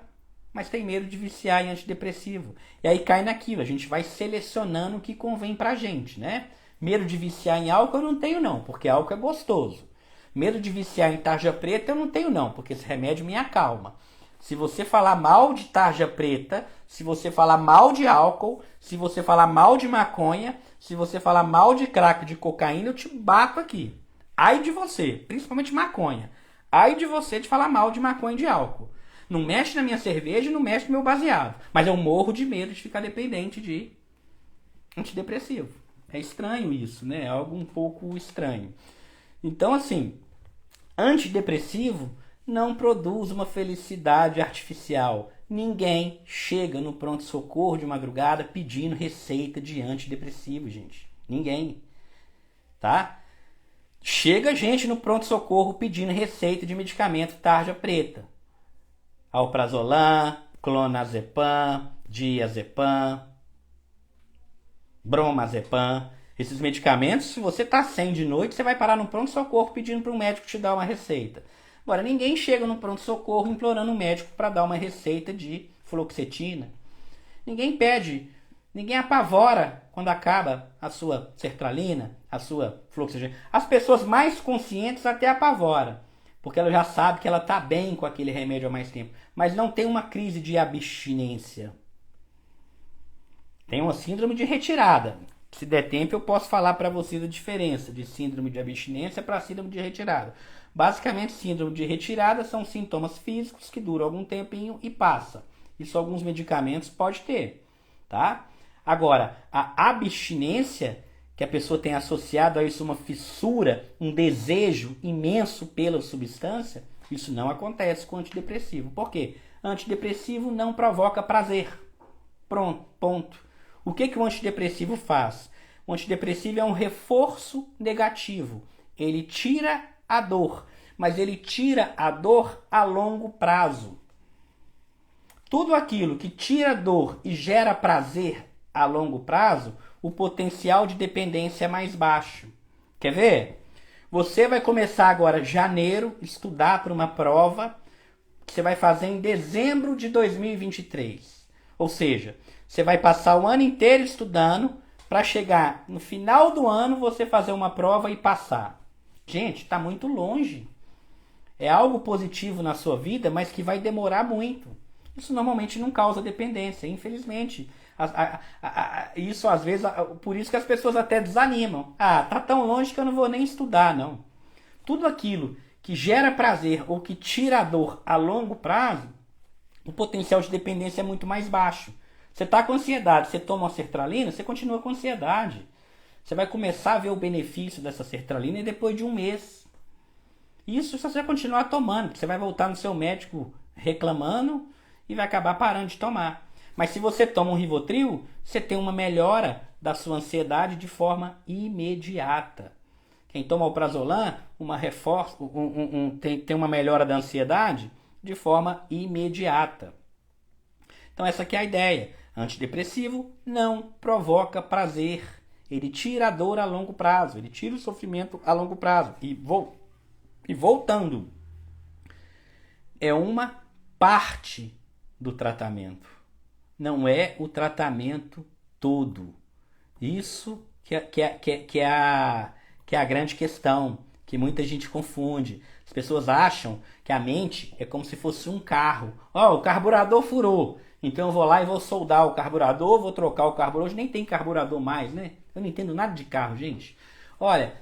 mas tem medo de viciar em antidepressivo. E aí cai naquilo, a gente vai selecionando o que convém pra gente, né? Medo de viciar em álcool eu não tenho não, porque álcool é gostoso. Medo de viciar em tarja preta eu não tenho não, porque esse remédio me acalma. Se você falar mal de tarja preta, se você falar mal de álcool, se você falar mal de maconha, se você falar mal de crack, de cocaína, eu te bato aqui. Ai de você, principalmente maconha. Ai de você de falar mal de maconha e de álcool. Não mexe na minha cerveja, não mexe no meu baseado. Mas eu morro de medo de ficar dependente de antidepressivo. É estranho isso, né? É algo um pouco estranho. Então, assim, antidepressivo não produz uma felicidade artificial. Ninguém chega no pronto-socorro de madrugada pedindo receita de antidepressivo, gente. Ninguém. Tá? Chega gente no pronto-socorro pedindo receita de medicamento tarja preta. Alprazolam, clonazepam, diazepam, bromazepam. Esses medicamentos, se você está sem de noite, você vai parar no pronto-socorro pedindo para um médico te dar uma receita. Agora, ninguém chega no pronto-socorro implorando um médico para dar uma receita de fluoxetina. Ninguém pede, ninguém apavora quando acaba a sua sertralina, a sua fluoxetina. As pessoas mais conscientes até apavoram, porque ela já sabe que ela está bem com aquele remédio há mais tempo. Mas não tem uma crise de abstinência. Tem uma síndrome de retirada. Se der tempo, eu posso falar para vocês a diferença de síndrome de abstinência para síndrome de retirada. Basicamente, síndrome de retirada são sintomas físicos que duram algum tempinho e passa. Isso alguns medicamentos pode ter, tá? Agora, a abstinência, que a pessoa tem associado a isso uma fissura, um desejo imenso pela substância, isso não acontece com antidepressivo. Por quê? Antidepressivo não provoca prazer. Pronto, ponto. O que o antidepressivo faz? O antidepressivo é um reforço negativo. Ele tira a dor, mas ele tira a dor a longo prazo. Tudo aquilo que tira dor e gera prazer a longo prazo, o potencial de dependência é mais baixo. Quer ver? Você vai começar agora, janeiro, estudar para uma prova que você vai fazer em dezembro de 2023. Ou seja, você vai passar o ano inteiro estudando para chegar no final do ano você fazer uma prova e passar. Gente, está muito longe. É algo positivo na sua vida, mas que vai demorar muito. Isso normalmente não causa dependência, infelizmente. Isso às vezes, por isso que as pessoas até desanimam. Ah, tá tão longe que eu não vou nem estudar, não. Tudo aquilo que gera prazer ou que tira a dor a longo prazo, o potencial de dependência é muito mais baixo. Você está com ansiedade, você toma uma sertralina, você continua com ansiedade. Você vai começar a ver o benefício dessa sertralina depois de um mês. Isso se você continuar tomando, você vai voltar no seu médico reclamando e vai acabar parando de tomar. Mas se você toma um Rivotril, você tem uma melhora da sua ansiedade de forma imediata. Quem toma o Alprazolam, tem uma melhora da ansiedade de forma imediata. Então essa aqui é a ideia. Antidepressivo não provoca prazer. Ele tira a dor a longo prazo. Ele tira o sofrimento a longo prazo. E voltando. É uma parte do tratamento. Não é o tratamento todo. Isso que é a grande questão. Que muita gente confunde. As pessoas acham que a mente é como se fosse um carro. Ó, o carburador furou. Então eu vou lá e vou soldar o carburador, vou trocar o carburador. Hoje nem tem carburador mais, né? Eu não entendo nada de carro, gente. Olha,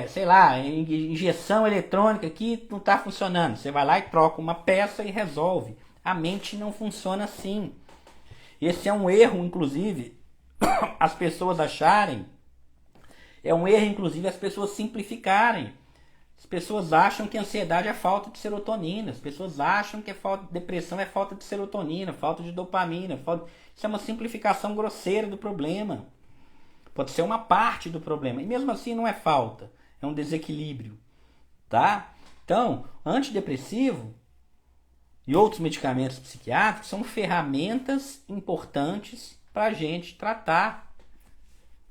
sei lá, injeção eletrônica aqui não está funcionando. Você vai lá e troca uma peça e resolve. A mente não funciona assim. Esse é um erro, inclusive, as pessoas acharem. É um erro, inclusive, as pessoas simplificarem. As pessoas acham que ansiedade é falta de serotonina. As pessoas acham que depressão é falta de serotonina, falta de dopamina. Isso é uma simplificação grosseira do problema. Pode ser uma parte do problema. E mesmo assim não é falta. É um desequilíbrio. Tá? Então, antidepressivo e outros medicamentos psiquiátricos são ferramentas importantes para a gente tratar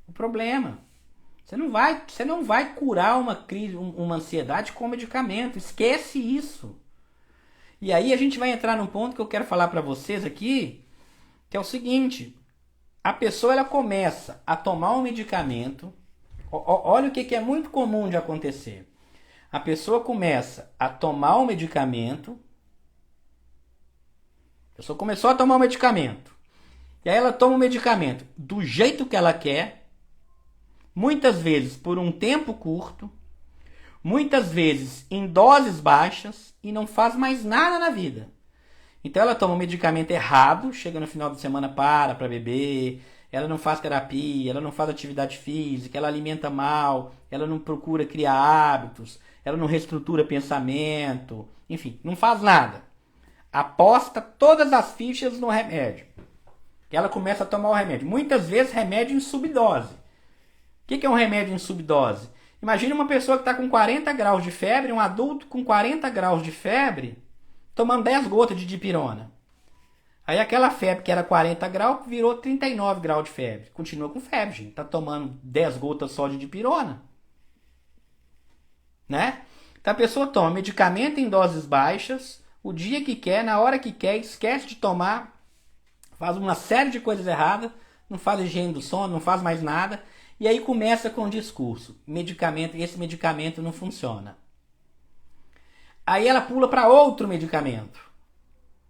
o problema. Você não vai curar uma crise, uma ansiedade com medicamento. Esquece isso. E aí a gente vai entrar num ponto que eu quero falar para vocês aqui, que é o seguinte. A pessoa ela começa a tomar um medicamento. Olha o que é muito comum de acontecer. A pessoa começa a tomar um medicamento pessoa começou a tomar o medicamento. E aí ela toma o medicamento do jeito que ela quer, muitas vezes por um tempo curto, muitas vezes em doses baixas e não faz mais nada na vida. Então ela toma o medicamento errado, chega no final de semana para beber, ela não faz terapia, ela não faz atividade física, ela alimenta mal, ela não procura criar hábitos, ela não reestrutura pensamento, enfim, não faz nada. Aposta todas as fichas no remédio. Ela começa a tomar o remédio. Muitas vezes remédio em subdose. O que é um remédio em subdose? Imagina uma pessoa que está com 40 graus de febre, um adulto com 40 graus de febre, tomando 10 gotas de dipirona. Aí aquela febre que era 40 graus virou 39 graus de febre. Continua com febre, gente. Está tomando 10 gotas só de dipirona. Né? Então a pessoa toma medicamento em doses baixas, o dia que quer, na hora que quer, esquece de tomar, faz uma série de coisas erradas, não faz higiene do sono, não faz mais nada, e aí começa com o discurso: esse medicamento não funciona. Aí ela pula para outro medicamento.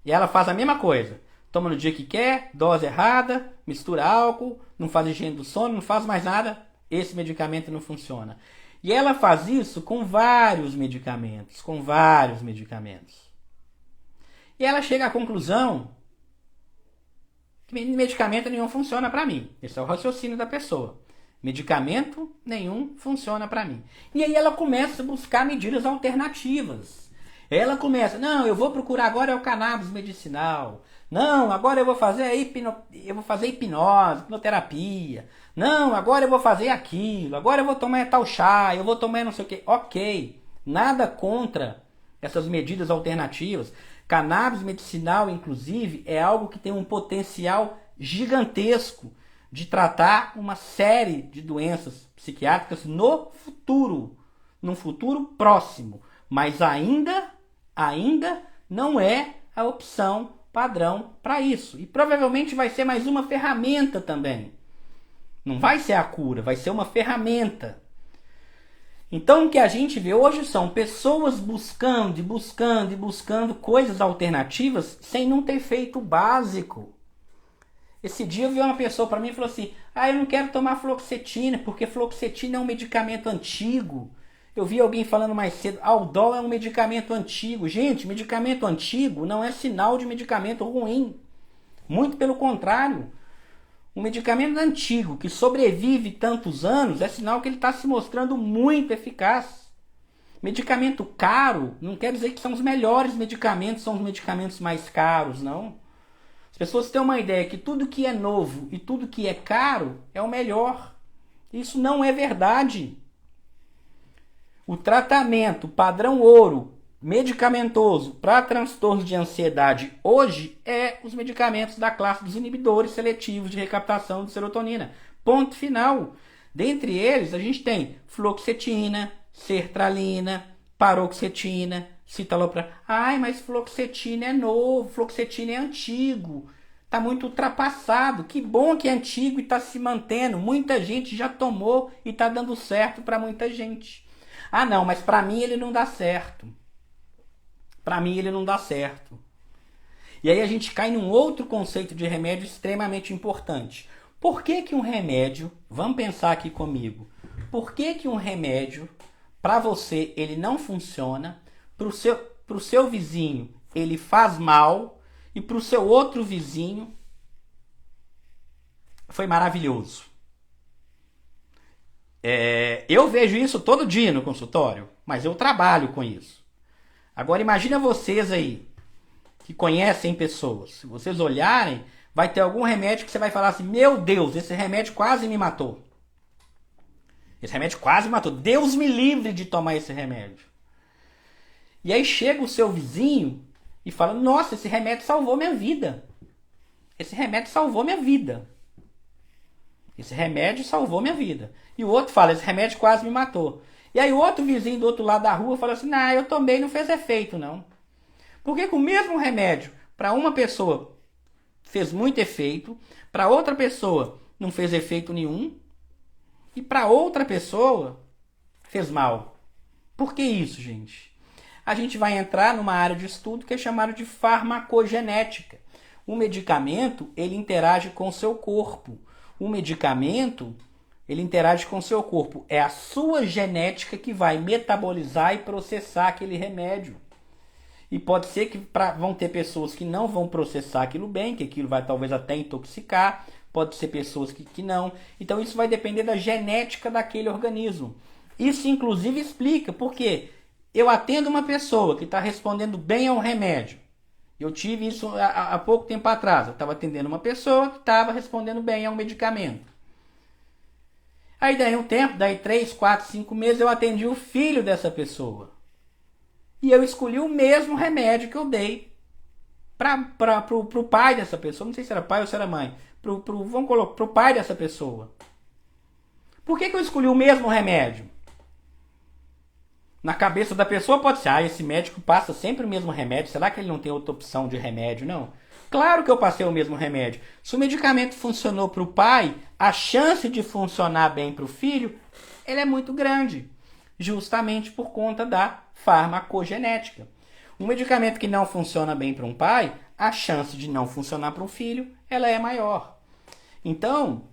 E ela faz a mesma coisa. Toma no dia que quer, dose errada, mistura álcool, não faz higiene do sono, não faz mais nada, esse medicamento não funciona. E ela faz isso com vários medicamentos, E ela chega à conclusão que medicamento nenhum funciona para mim. Esse é o raciocínio da pessoa. Medicamento nenhum funciona para mim. E aí ela começa a buscar medidas alternativas. Ela começa: não, eu vou procurar agora o cannabis medicinal. Não, agora eu vou fazer hipnose, hipnoterapia. Não, agora eu vou fazer aquilo. Agora eu vou tomar tal chá, eu vou tomar não sei o quê. Ok, nada contra essas medidas alternativas. Cannabis medicinal, inclusive, é algo que tem um potencial gigantesco de tratar uma série de doenças psiquiátricas no futuro, num futuro próximo. Mas ainda não é a opção padrão para isso. E provavelmente vai ser mais uma ferramenta também. Não vai ser a cura, vai ser uma ferramenta. Então o que a gente vê hoje são pessoas buscando coisas alternativas sem não ter feito o básico. Esse dia eu vi uma pessoa para mim e falou assim: eu não quero tomar fluoxetina, porque fluoxetina é um medicamento antigo. Eu vi alguém falando mais cedo: Aldol é um medicamento antigo. Gente, medicamento antigo não é sinal de medicamento ruim. Muito pelo contrário. Um medicamento antigo que sobrevive tantos anos é sinal que ele está se mostrando muito eficaz. Medicamento caro não quer dizer que são os melhores medicamentos, são os medicamentos mais caros, não. As pessoas têm uma ideia que tudo que é novo e tudo que é caro é o melhor. Isso não é verdade. O tratamento padrão ouro medicamentoso para transtornos de ansiedade hoje é os medicamentos da classe dos inibidores seletivos de recaptação de serotonina. Ponto final. Dentre eles, a gente tem fluoxetina, sertralina, paroxetina, citalopram. Mas fluoxetina é novo, fluoxetina é antigo. Está muito ultrapassado. Que bom que é antigo e está se mantendo. Muita gente já tomou e está dando certo para muita gente. Não, mas para mim ele não dá certo. E aí a gente cai num outro conceito de remédio extremamente importante. Por que um remédio, vamos pensar aqui comigo, por que um remédio, para você, ele não funciona, para o seu vizinho ele faz mal e para o seu outro vizinho foi maravilhoso? Eu vejo isso todo dia no consultório, mas eu trabalho com isso. Agora imagina vocês aí, que conhecem pessoas. Se vocês olharem, vai ter algum remédio que você vai falar assim: meu Deus, esse remédio quase me matou. Deus me livre de tomar esse remédio. E aí chega o seu vizinho e fala: nossa, esse remédio salvou minha vida. Esse remédio salvou minha vida. E o outro fala: esse remédio quase me matou. E aí o outro vizinho do outro lado da rua fala assim: eu tomei, não fez efeito não. Porque com o mesmo remédio, para uma pessoa fez muito efeito, para outra pessoa não fez efeito nenhum, e para outra pessoa fez mal. Por que isso, gente? A gente vai entrar numa área de estudo que é chamada de farmacogenética. O medicamento, ele interage com o seu corpo. O medicamento, ele interage com o seu corpo. É a sua genética que vai metabolizar e processar aquele remédio. E pode ser que vão ter pessoas que não vão processar aquilo bem, que aquilo vai talvez até intoxicar. Pode ser pessoas que não. Então isso vai depender da genética daquele organismo. Isso inclusive explica porque eu atendo uma pessoa que está respondendo bem ao remédio. Eu tive isso há pouco tempo atrás. Eu estava atendendo uma pessoa que estava respondendo bem ao medicamento. Aí daí um tempo, daí 3, 4, 5 meses, eu atendi o filho dessa pessoa. E eu escolhi o mesmo remédio que eu dei para o pai dessa pessoa. Não sei se era pai ou se era mãe. Vamos colocar para o pai dessa pessoa. Por que eu escolhi o mesmo remédio? Na cabeça da pessoa pode ser, esse médico passa sempre o mesmo remédio. Será que ele não tem outra opção de remédio? Não. Claro que eu passei o mesmo remédio. Se o medicamento funcionou para o pai, a chance de funcionar bem para o filho, ele é muito grande. Justamente por conta da farmacogenética. Um medicamento que não funciona bem para um pai, a chance de não funcionar para um filho, ela é maior. Então,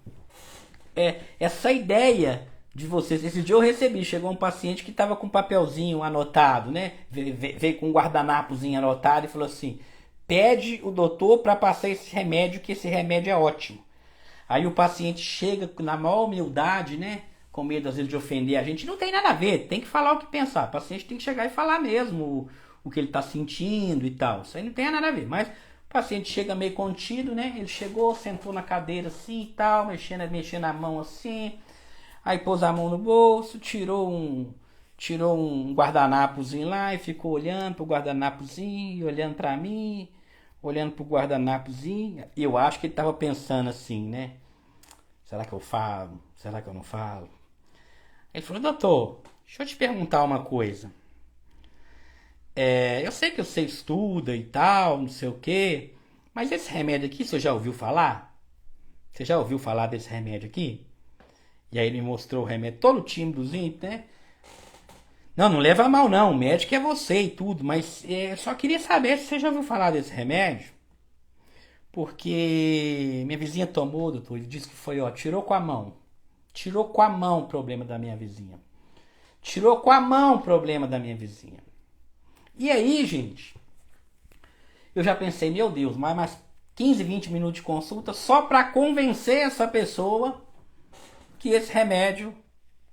essa ideia de vocês... Esse dia eu recebi, chegou um paciente que estava com um papelzinho anotado, né? Veio com um guardanapozinho anotado e falou assim, pede o doutor para passar esse remédio, que esse remédio é ótimo. Aí o paciente chega na maior humildade, né? Com medo às vezes de ofender a gente, não tem nada a ver, tem que falar o que pensar. O paciente tem que chegar e falar mesmo o que ele está sentindo e tal. Isso aí não tem nada a ver, mas o paciente chega meio contido, né? Ele chegou, sentou na cadeira assim e tal, mexendo a mão assim, aí pôs a mão no bolso, tirou um guardanapozinho lá e ficou olhando pro guardanapozinho, olhando para mim, olhando pro guardanapozinho. E eu acho que ele estava pensando assim, né? Será que eu falo? Será que eu não falo? Ele falou, doutor, deixa eu te perguntar uma coisa. Eu sei que você estuda e tal, não sei o quê, mas esse remédio aqui, você já ouviu falar? Você já ouviu falar desse remédio aqui? E aí ele me mostrou o remédio, todo tímidozinho, né? Não leva a mal não, o médico é você e tudo, mas eu só queria saber se você já ouviu falar desse remédio. Porque minha vizinha tomou, doutor, ele disse que foi, tirou com a mão. Tirou com a mão o problema da minha vizinha. Tirou com a mão o problema da minha vizinha. E aí, gente, eu já pensei, meu Deus, mais 15, 20 minutos de consulta só para convencer essa pessoa que esse remédio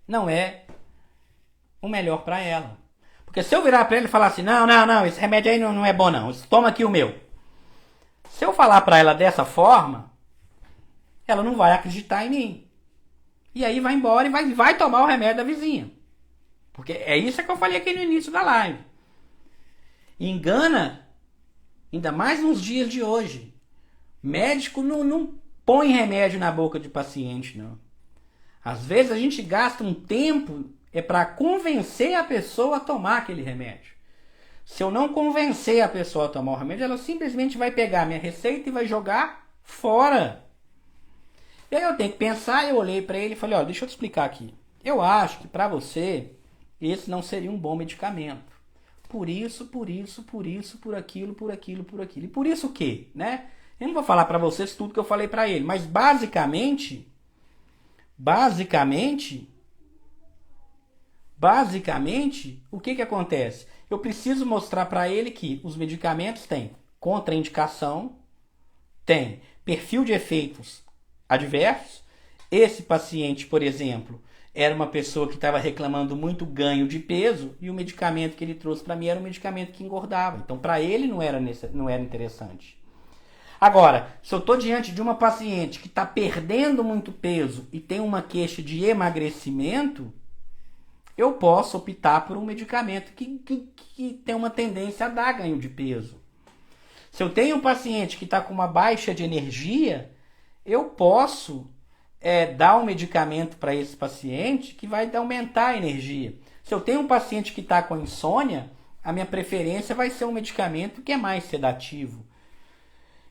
não é o melhor para ela. Porque se eu virar para ele e falar assim, não, esse remédio aí não é bom não, toma aqui o meu. Se eu falar para ela dessa forma, ela não vai acreditar em mim. E aí vai embora e vai tomar o remédio da vizinha. Porque é isso que eu falei aqui no início da live. Engana, ainda mais nos dias de hoje. Médico não põe remédio na boca de paciente, não. Às vezes a gente gasta um tempo para convencer a pessoa a tomar aquele remédio. Se eu não convencer a pessoa a tomar o remédio, ela simplesmente vai pegar a minha receita e vai jogar fora. E aí eu tenho que pensar, eu olhei para ele e falei, deixa eu te explicar aqui. Eu acho que para você, esse não seria um bom medicamento. Por isso, por aquilo. E por isso o quê? Né? Eu não vou falar para vocês tudo que eu falei para ele, mas basicamente, o que acontece? Eu preciso mostrar para ele que os medicamentos têm contraindicação, tem perfil de efeitos adversos. Esse paciente, por exemplo, era uma pessoa que estava reclamando muito ganho de peso e o medicamento que ele trouxe para mim era um medicamento que engordava. Então, para ele não era interessante. Agora, se eu estou diante de uma paciente que está perdendo muito peso e tem uma queixa de emagrecimento, eu posso optar por um medicamento que tem uma tendência a dar ganho de peso. Se eu tenho um paciente que está com uma baixa de energia, eu posso dar um medicamento para esse paciente que vai aumentar a energia. Se eu tenho um paciente que está com insônia, a minha preferência vai ser um medicamento que é mais sedativo.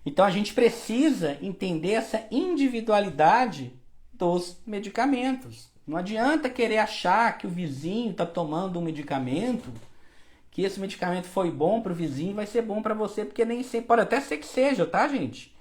Então a gente precisa entender essa individualidade dos medicamentos. Não adianta querer achar que o vizinho está tomando um medicamento que esse medicamento foi bom para o vizinho, vai ser bom para você, porque nem sempre, pode até ser que seja, tá, gente?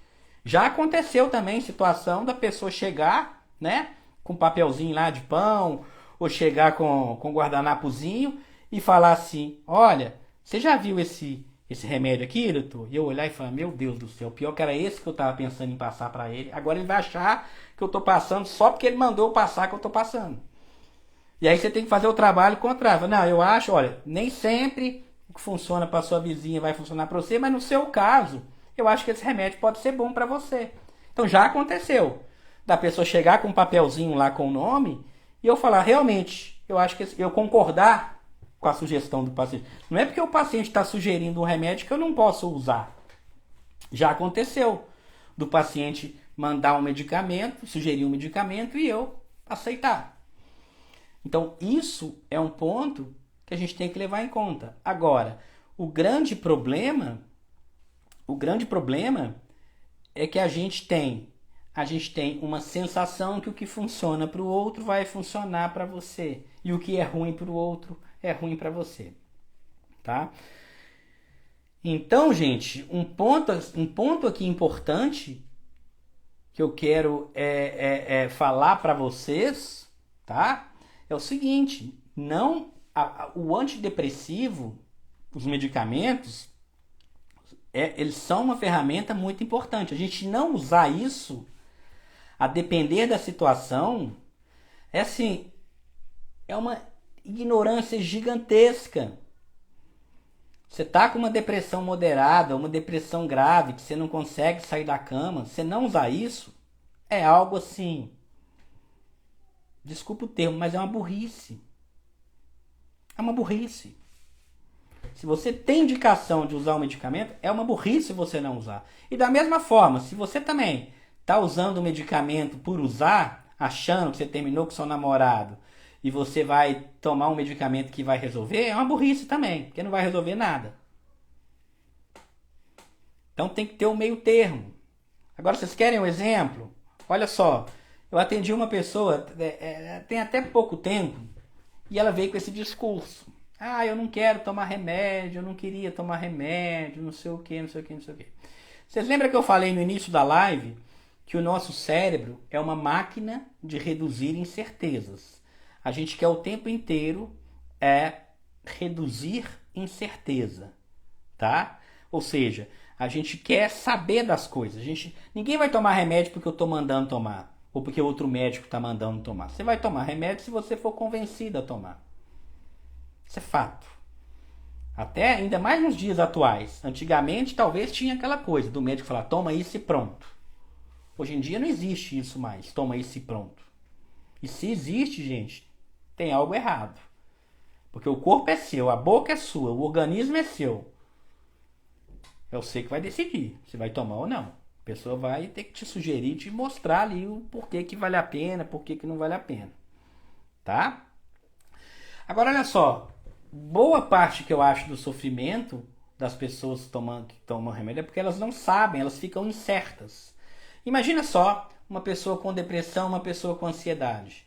Já aconteceu também situação da pessoa chegar, né, com papelzinho lá de pão, ou chegar com guardanapozinho e falar assim, olha, você já viu esse remédio aqui, doutor? E eu olhar e falar, meu Deus do céu, pior que era esse que eu tava pensando em passar para ele. Agora ele vai achar que eu tô passando só porque ele mandou eu passar que eu tô passando. E aí você tem que fazer o trabalho contrário. Não, eu acho, olha, nem sempre o que funciona para sua vizinha vai funcionar para você, mas no seu caso, eu acho que esse remédio pode ser bom para você. Então já aconteceu da pessoa chegar com um papelzinho lá com o nome e eu falar, realmente, eu acho que eu concordar com a sugestão do paciente. Não é porque o paciente está sugerindo um remédio que eu não posso usar. Já aconteceu do paciente mandar um medicamento, sugerir um medicamento e eu aceitar. Então, isso é um ponto que a gente tem que levar em conta. Agora, o grande problema é que a gente tem uma sensação que o que funciona para o outro vai funcionar para você e o que é ruim para o outro é ruim para você, tá? Então, gente, um ponto aqui importante que eu quero falar para vocês, tá? É o seguinte, o antidepressivo, os medicamentos, eles são uma ferramenta muito importante. A gente não usar isso, a depender da situação, é uma ignorância gigantesca. Você tá com uma depressão moderada, uma depressão grave, que você não consegue sair da cama, você não usar isso, é algo assim, desculpa o termo, mas é uma burrice. É uma burrice. Se você tem indicação de usar um medicamento, é uma burrice você não usar. E da mesma forma, se você também está usando o medicamento por usar, achando que você terminou com seu namorado, e você vai tomar um medicamento que vai resolver, é uma burrice também, porque não vai resolver nada. Então tem que ter um meio termo. Agora, vocês querem um exemplo? Olha só, eu atendi uma pessoa, tem até pouco tempo, e ela veio com esse discurso. Ah, eu não quero tomar remédio, eu não queria tomar remédio, não sei o que, não sei o que, não sei o que. Vocês lembram que eu falei no início da live que o nosso cérebro é uma máquina de reduzir incertezas. A gente quer o tempo inteiro reduzir incerteza, tá? Ou seja, a gente quer saber das coisas. Ninguém vai tomar remédio porque eu estou mandando tomar, ou porque outro médico está mandando tomar. Você vai tomar remédio se você for convencido a tomar. Isso é fato. Até ainda mais nos dias atuais. Antigamente talvez tinha aquela coisa do médico falar, toma isso e pronto. Hoje em dia não existe isso mais, toma isso e pronto. E se existe, gente, tem algo errado. Porque o corpo é seu, a boca é sua, o organismo é seu. É você que vai decidir se vai tomar ou não. A pessoa vai ter que te sugerir, te mostrar ali o porquê que vale a pena, porquê que não vale a pena. Tá? Agora olha só, boa parte que eu acho do sofrimento das pessoas que tomam remédio é porque elas não sabem, elas ficam incertas. Imagina só uma pessoa com depressão, uma pessoa com ansiedade.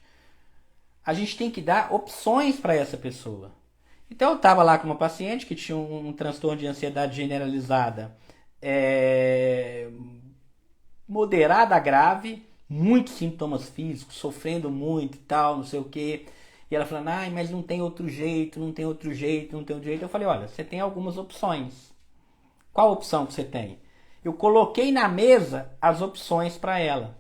A gente tem que dar opções para essa pessoa. Então eu estava lá com uma paciente que tinha um transtorno de ansiedade generalizada moderada a grave, muitos sintomas físicos, sofrendo muito e tal, não sei o quê. E ela falando, ai, mas não tem outro jeito, não tem outro jeito, não tem outro jeito. Eu falei, olha, você tem algumas opções. Qual opção que você tem? Eu coloquei na mesa as opções para ela.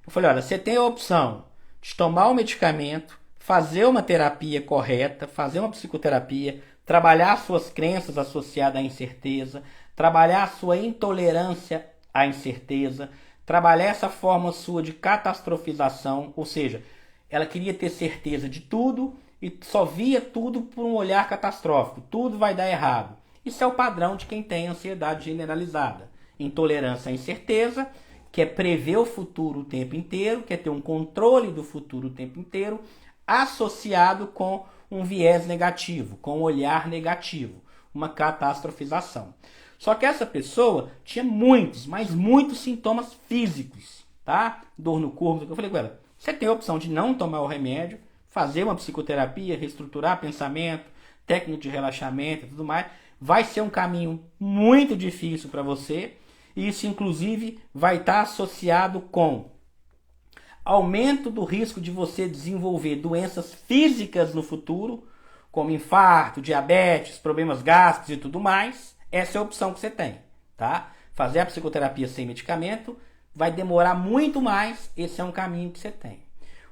Eu falei, olha, você tem a opção de tomar o medicamento, fazer uma terapia correta, fazer uma psicoterapia, trabalhar as suas crenças associadas à incerteza, trabalhar a sua intolerância à incerteza, trabalhar essa forma sua de catastrofização, ou seja, ela queria ter certeza de tudo e só via tudo por um olhar catastrófico. Tudo vai dar errado. Isso é o padrão de quem tem ansiedade generalizada. Intolerância à incerteza, quer prever o futuro o tempo inteiro, quer ter um controle do futuro o tempo inteiro, associado com um viés negativo, com um olhar negativo, uma catastrofização. Só que essa pessoa tinha muitos, mas muitos sintomas físicos, tá? Dor no corpo. Eu falei com ela, você tem a opção de não tomar o remédio, fazer uma psicoterapia, reestruturar pensamento, técnica de relaxamento e tudo mais, vai ser um caminho muito difícil para você. E isso, inclusive, vai estar associado com aumento do risco de você desenvolver doenças físicas no futuro, como infarto, diabetes, problemas gástricos e tudo mais. Essa é a opção que você tem, tá? Fazer a psicoterapia sem medicamento vai demorar muito mais. Esse é um caminho que você tem.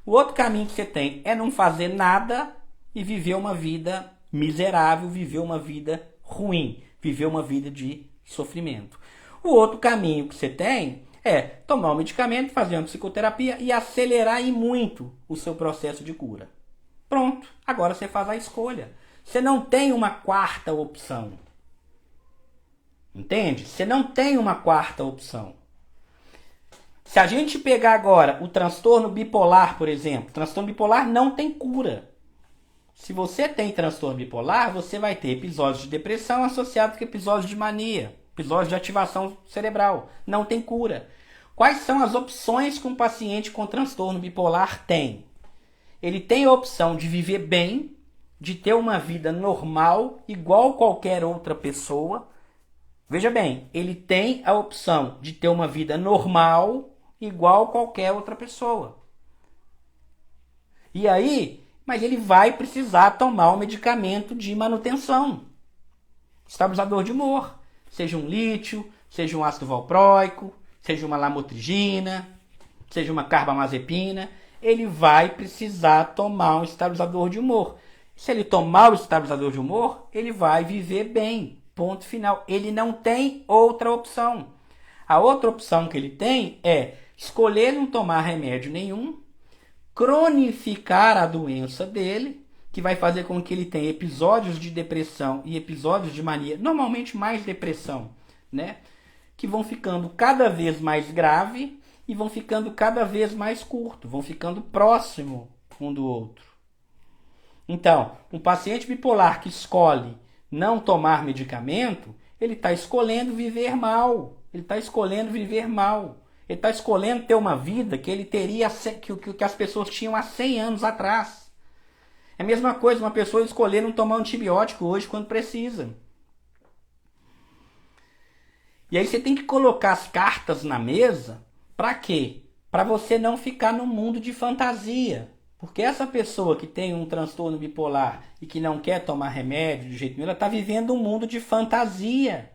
O outro caminho que você tem é não fazer nada e viver uma vida miserável, viver uma vida ruim, viver uma vida de sofrimento. O outro caminho que você tem é tomar um medicamento, fazer uma psicoterapia e acelerar e muito o seu processo de cura. Pronto, agora você faz a escolha. Você não tem uma quarta opção. Entende? Você não tem uma quarta opção. Se a gente pegar agora o transtorno bipolar, por exemplo, transtorno bipolar não tem cura. Se você tem transtorno bipolar, você vai ter episódios de depressão associados com episódios de mania, episódios de ativação cerebral. Não tem cura. Quais são as opções que um paciente com transtorno bipolar tem? Ele tem a opção de viver bem, de ter uma vida normal, igual qualquer outra pessoa. Veja bem, ele tem a opção de ter uma vida normal, igual qualquer outra pessoa. E aí, mas ele vai precisar tomar um medicamento de manutenção. Estabilizador de humor. Seja um lítio, seja um ácido valproico, seja uma lamotrigina, seja uma carbamazepina. Ele vai precisar tomar um estabilizador de humor. Se ele tomar o estabilizador de humor, ele vai viver bem. Ponto final. Ele não tem outra opção. A outra opção que ele tem é escolher não tomar remédio nenhum, cronificar a doença dele, que vai fazer com que ele tenha episódios de depressão e episódios de mania, normalmente mais depressão, né? Que vão ficando cada vez mais grave e vão ficando cada vez mais curto, vão ficando próximo um do outro. Então, um paciente bipolar que escolhe não tomar medicamento, ele está escolhendo viver mal. Ele está escolhendo viver mal. Ele está escolhendo ter uma vida que ele teria, que as pessoas tinham há 100 anos atrás. É a mesma coisa uma pessoa escolher não tomar antibiótico hoje quando precisa. E aí você tem que colocar as cartas na mesa. Para quê? Para você não ficar num mundo de fantasia. Porque essa pessoa que tem um transtorno bipolar e que não quer tomar remédio de jeito nenhum, ela está vivendo um mundo de fantasia.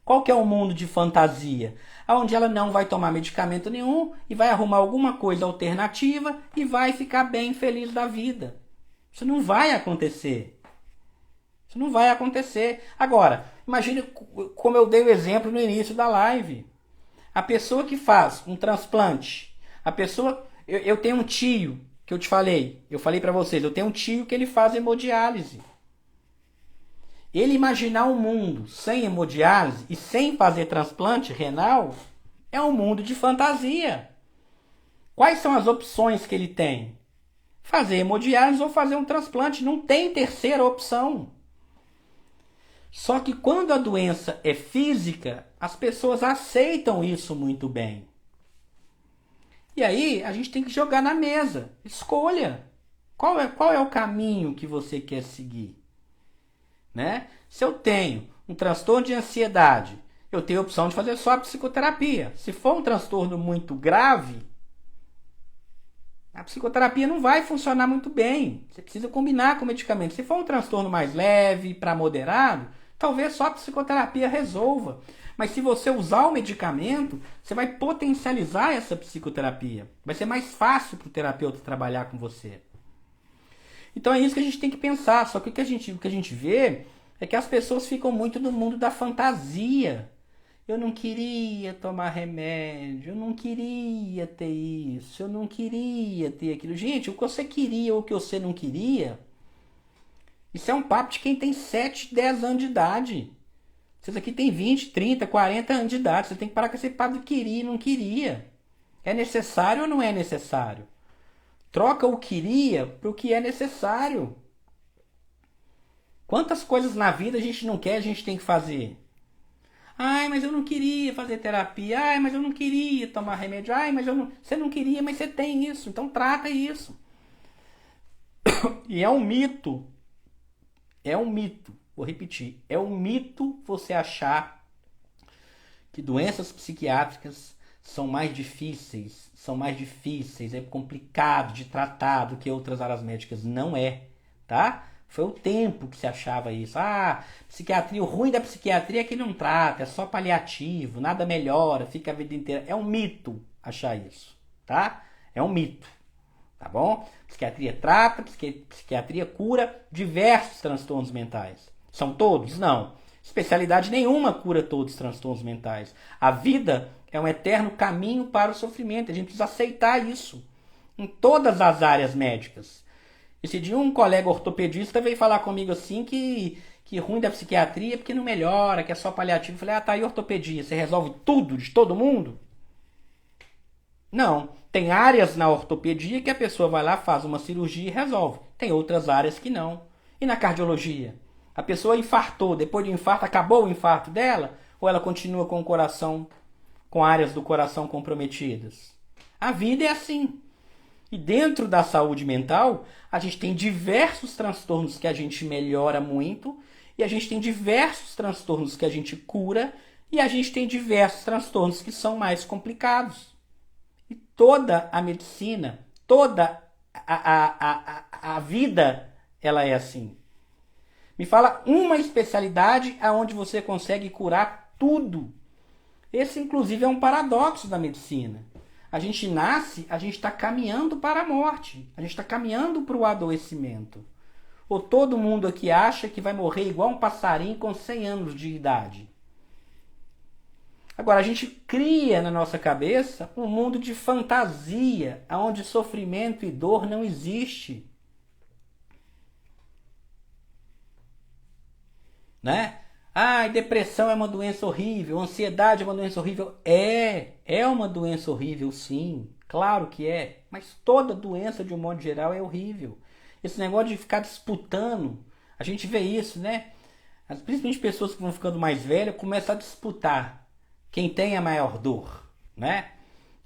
Qual que é o mundo de fantasia? Onde ela não vai tomar medicamento nenhum e vai arrumar alguma coisa alternativa e vai ficar bem feliz da vida. Isso não vai acontecer. Isso não vai acontecer. Agora, imagine como eu dei o exemplo no início da live. A pessoa que faz um transplante, a pessoa... Eu tenho um tio que eu falei para vocês, eu tenho um tio que ele faz hemodiálise. Ele imaginar um mundo sem hemodiálise e sem fazer transplante renal é um mundo de fantasia. Quais são as opções que ele tem? Fazer hemodiálise ou fazer um transplante. Não tem terceira opção. Só que quando a doença é física, as pessoas aceitam isso muito bem. E aí a gente tem que jogar na mesa. Escolha. Qual é o caminho que você quer seguir? Né? Se eu tenho um transtorno de ansiedade, eu tenho a opção de fazer só a psicoterapia. Se for um transtorno muito grave, a psicoterapia não vai funcionar muito bem. Você precisa combinar com o medicamento. Se for um transtorno mais leve para moderado, talvez só a psicoterapia resolva. Mas se você usar o medicamento, você vai potencializar essa psicoterapia. Vai ser mais fácil para o terapeuta trabalhar com você. Então é isso que a gente tem que pensar. Só que o que a gente vê é que as pessoas ficam muito no mundo da fantasia. Eu não queria tomar remédio, eu não queria ter isso, eu não queria ter aquilo. Gente, o que você queria ou o que você não queria, isso é um papo de quem tem 7, 10 anos de idade. Vocês aqui tem 20, 30, 40 anos de idade. Você tem que parar com esse papo de queria e não queria. É necessário ou não é necessário? Troca o queria para o que é necessário. Quantas coisas na vida a gente não quer, a gente tem que fazer? Ai, mas eu não queria fazer terapia. Ai, mas eu não queria tomar remédio. Ai, mas eu não... Você não queria, mas você tem isso. Então trata isso. E é um mito É um mito, vou repetir, é um mito você achar que doenças psiquiátricas são mais difíceis, é complicado de tratar do que outras áreas médicas. Não é, tá? Foi o tempo que se achava isso. Ah, psiquiatria, o ruim da psiquiatria é que não trata, é só paliativo, nada melhora, fica a vida inteira. É um mito achar isso, tá? É um mito, tá bom? Psiquiatria trata, psiquiatria cura diversos transtornos mentais. São todos? Não. Especialidade nenhuma cura todos os transtornos mentais. A vida é um eterno caminho para o sofrimento. A gente precisa aceitar isso em todas as áreas médicas. Esse dia um colega ortopedista veio falar comigo assim que ruim da psiquiatria é porque não melhora, que é só paliativo. Eu falei, tá aí ortopedia, você resolve tudo de todo mundo? Não. Tem áreas na ortopedia que a pessoa vai lá, faz uma cirurgia e resolve. Tem outras áreas que não. E na cardiologia? A pessoa infartou, depois do infarto, acabou o infarto dela? Ou ela continua com o coração, com áreas do coração comprometidas? A vida é assim. E dentro da saúde mental, a gente tem diversos transtornos que a gente melhora muito, e a gente tem diversos transtornos que a gente cura, e a gente tem diversos transtornos que são mais complicados. E toda a medicina, toda a vida, ela é assim. Me fala uma especialidade aonde você consegue curar tudo. Esse, inclusive, é um paradoxo da medicina. A gente nasce, a gente está caminhando para a morte. A gente está caminhando para o adoecimento. Ou todo mundo aqui acha que vai morrer igual um passarinho com 100 anos de idade. Agora, a gente cria na nossa cabeça um mundo de fantasia, onde sofrimento e dor não existe. Né? Ah, depressão é uma doença horrível, ansiedade é uma doença horrível. É uma doença horrível, sim, claro que é. Mas toda doença, de um modo geral, é horrível. Esse negócio de ficar disputando, a gente vê isso, né? Principalmente pessoas que vão ficando mais velhas, começam a disputar quem tem a maior dor, né?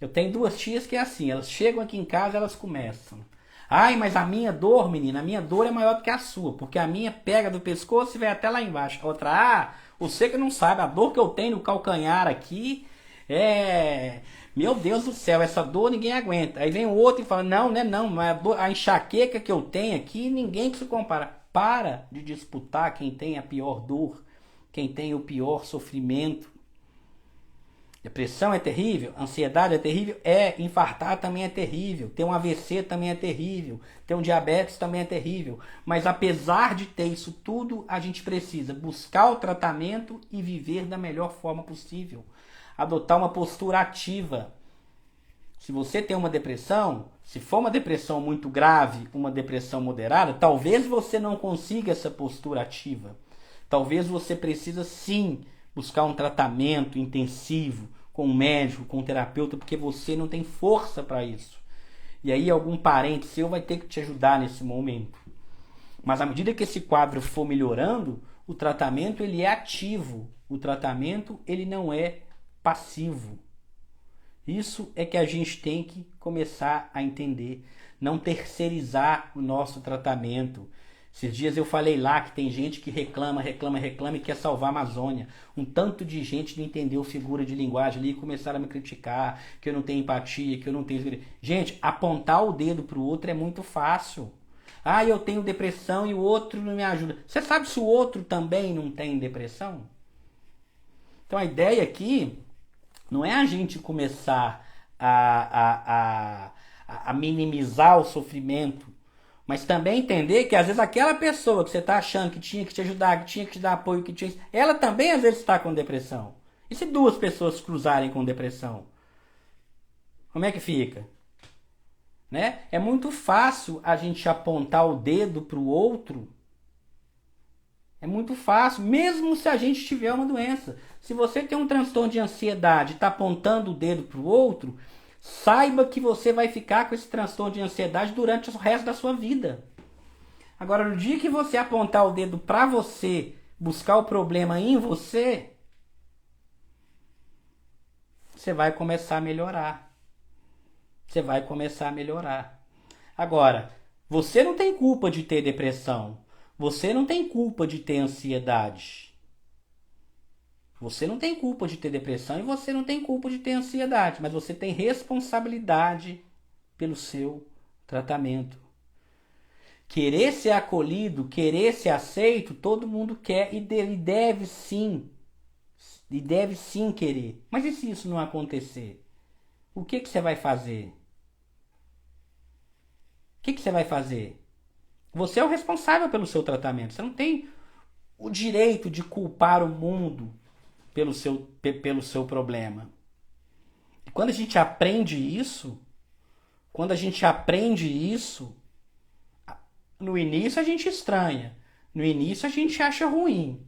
Eu tenho duas tias que é assim, elas chegam aqui em casa, elas começam. Ai, mas a minha dor, menina, a minha dor é maior do que a sua, porque a minha pega do pescoço e vai até lá embaixo. A outra, você que não sabe, a dor que eu tenho no calcanhar aqui é... Meu Deus do céu, essa dor ninguém aguenta. Aí vem o outro e fala, não, né, não, mas a enxaqueca que eu tenho aqui, ninguém que se compara. Para de disputar quem tem a pior dor, quem tem o pior sofrimento. Depressão é terrível, ansiedade é terrível, infartar também é terrível, ter um AVC também é terrível, ter um diabetes também é terrível. Mas apesar de ter isso tudo, a gente precisa buscar o tratamento e viver da melhor forma possível. Adotar uma postura ativa. Se você tem uma depressão, se for uma depressão muito grave, uma depressão moderada, talvez você não consiga essa postura ativa. Talvez você precisa sim buscar um tratamento intensivo com um médico, com um terapeuta, porque você não tem força para isso. E aí algum parente seu vai ter que te ajudar nesse momento. Mas à medida que esse quadro for melhorando, o tratamento ele é ativo. O tratamento ele não é passivo. Isso é que a gente tem que começar a entender. Não terceirizar o nosso tratamento. Esses dias eu falei lá que tem gente que reclama e quer salvar a Amazônia. Um tanto de gente não entendeu figura de linguagem ali e começaram a me criticar, que eu não tenho empatia, que eu não tenho... Gente, apontar o dedo para o outro é muito fácil. Ah, eu tenho depressão e o outro não me ajuda. Você sabe se o outro também não tem depressão? Então a ideia aqui não é a gente começar a minimizar o sofrimento, mas também entender que às vezes aquela pessoa que você está achando que tinha que te ajudar, que tinha que te dar apoio, que tinha, ela também às vezes está com depressão. E se duas pessoas cruzarem com depressão? Como é que fica? Né? É muito fácil a gente apontar o dedo para o outro. É muito fácil, mesmo se a gente tiver uma doença. Se você tem um transtorno de ansiedade e está apontando o dedo para o outro, saiba que você vai ficar com esse transtorno de ansiedade durante o resto da sua vida. Agora, no dia que você apontar o dedo para você, buscar o problema em você, você vai começar a melhorar. Você vai começar a melhorar. Agora, você não tem culpa de ter depressão. Você não tem culpa de ter ansiedade. Você não tem culpa de ter depressão e você não tem culpa de ter ansiedade, mas você tem responsabilidade pelo seu tratamento. Querer ser acolhido, querer ser aceito, todo mundo quer e deve sim. E deve sim querer. Mas e se isso não acontecer? O que você vai fazer? O que você vai fazer? Você é o responsável pelo seu tratamento. Você não tem o direito de culpar o mundo pelo seu problema. E quando a gente aprende isso, no início a gente estranha, no início a gente acha ruim,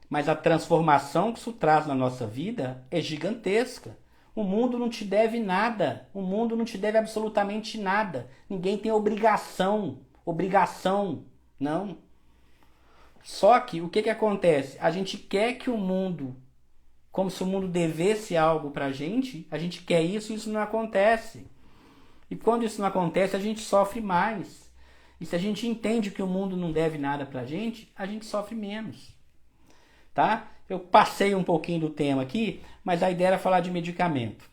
mas a transformação que isso traz na nossa vida é gigantesca. O mundo não te deve nada, o mundo não te deve absolutamente nada. Ninguém tem obrigação, não. Só que o que acontece? A gente quer que o mundo, como se o mundo devesse algo pra gente, a gente quer isso e isso não acontece. E quando isso não acontece, a gente sofre mais. E se a gente entende que o mundo não deve nada pra gente, a gente sofre menos. Tá? Eu passei um pouquinho do tema aqui, mas a ideia era falar de medicamento.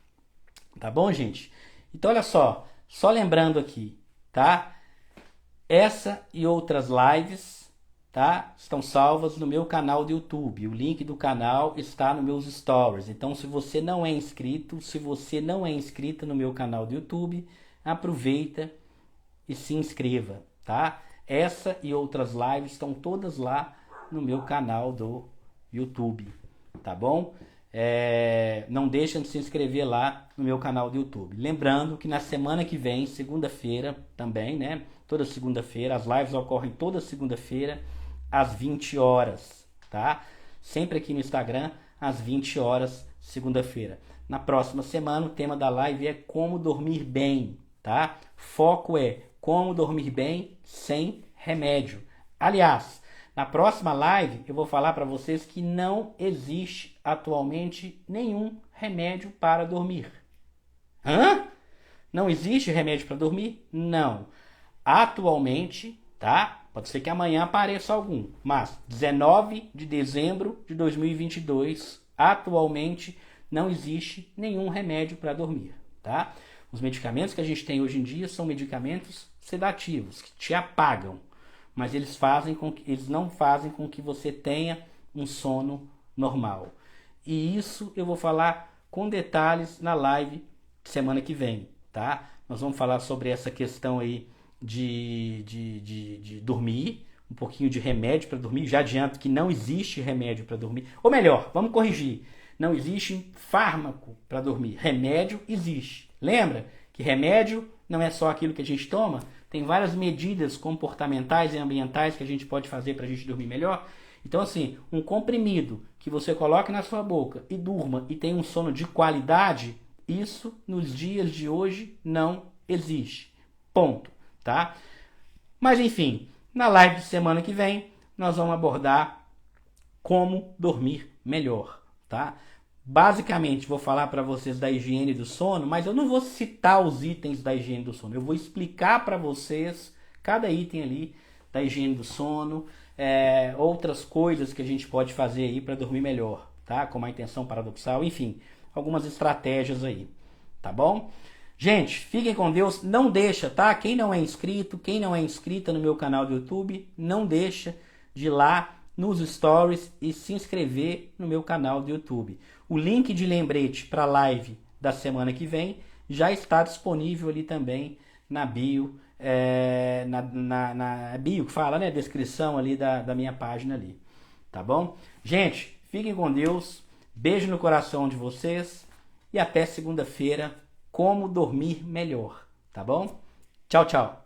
Tá bom, gente? Então, olha só lembrando aqui, tá? Essa e outras lives, tá? Estão salvas no meu canal do YouTube. O link do canal está nos meus stories. Então, se você não é inscrito, no meu canal do YouTube, aproveita e se inscreva, tá? Essa e outras lives estão todas lá no meu canal do YouTube, tá bom? Não deixem de se inscrever lá no meu canal do YouTube. Lembrando que na semana que vem, segunda-feira também, né? Toda segunda-feira, as lives ocorrem toda segunda-feira às 20 horas, tá? Sempre aqui no Instagram, às 20 horas, segunda-feira. Na próxima semana, o tema da live é como dormir bem, tá? Foco é como dormir bem sem remédio. Aliás, na próxima live eu vou falar para vocês que não existe atualmente nenhum remédio para dormir. Hã? Não existe remédio para dormir? Não. Atualmente, tá? Pode ser que amanhã apareça algum, mas 19 de dezembro de 2022, atualmente não existe nenhum remédio para dormir, tá? Os medicamentos que a gente tem hoje em dia são medicamentos sedativos, que te apagam, mas eles não fazem com que você tenha um sono normal. E isso eu vou falar com detalhes na live semana que vem, tá? Nós vamos falar sobre essa questão aí de dormir, um pouquinho de remédio para dormir. Já adianto que não existe remédio para dormir. Ou melhor, vamos corrigir. Não existe fármaco para dormir. Remédio existe. Lembra que remédio não é só aquilo que a gente toma? Tem várias medidas comportamentais e ambientais que a gente pode fazer para a gente dormir melhor. Então, assim, um comprimido que você coloque na sua boca e durma e tenha um sono de qualidade, isso nos dias de hoje não existe. Ponto, tá? Mas, enfim, na live de semana que vem, nós vamos abordar como dormir melhor, tá? Basicamente, vou falar para vocês da higiene do sono, mas eu não vou citar os itens da higiene do sono. Eu vou explicar para vocês cada item ali da higiene do sono, outras coisas que a gente pode fazer aí para dormir melhor, tá? Como a intenção paradoxal, enfim, algumas estratégias aí, tá bom? Gente, fiquem com Deus, não deixa, tá? Quem não é inscrito, quem não é inscrita no meu canal do YouTube, não deixa de ir lá nos stories e se inscrever no meu canal do YouTube. O link de lembrete para a live da semana que vem já está disponível ali também na bio, na bio que fala, né? Descrição ali da minha página ali, tá bom? Gente, fiquem com Deus, beijo no coração de vocês e até segunda-feira, como dormir melhor, tá bom? Tchau, tchau.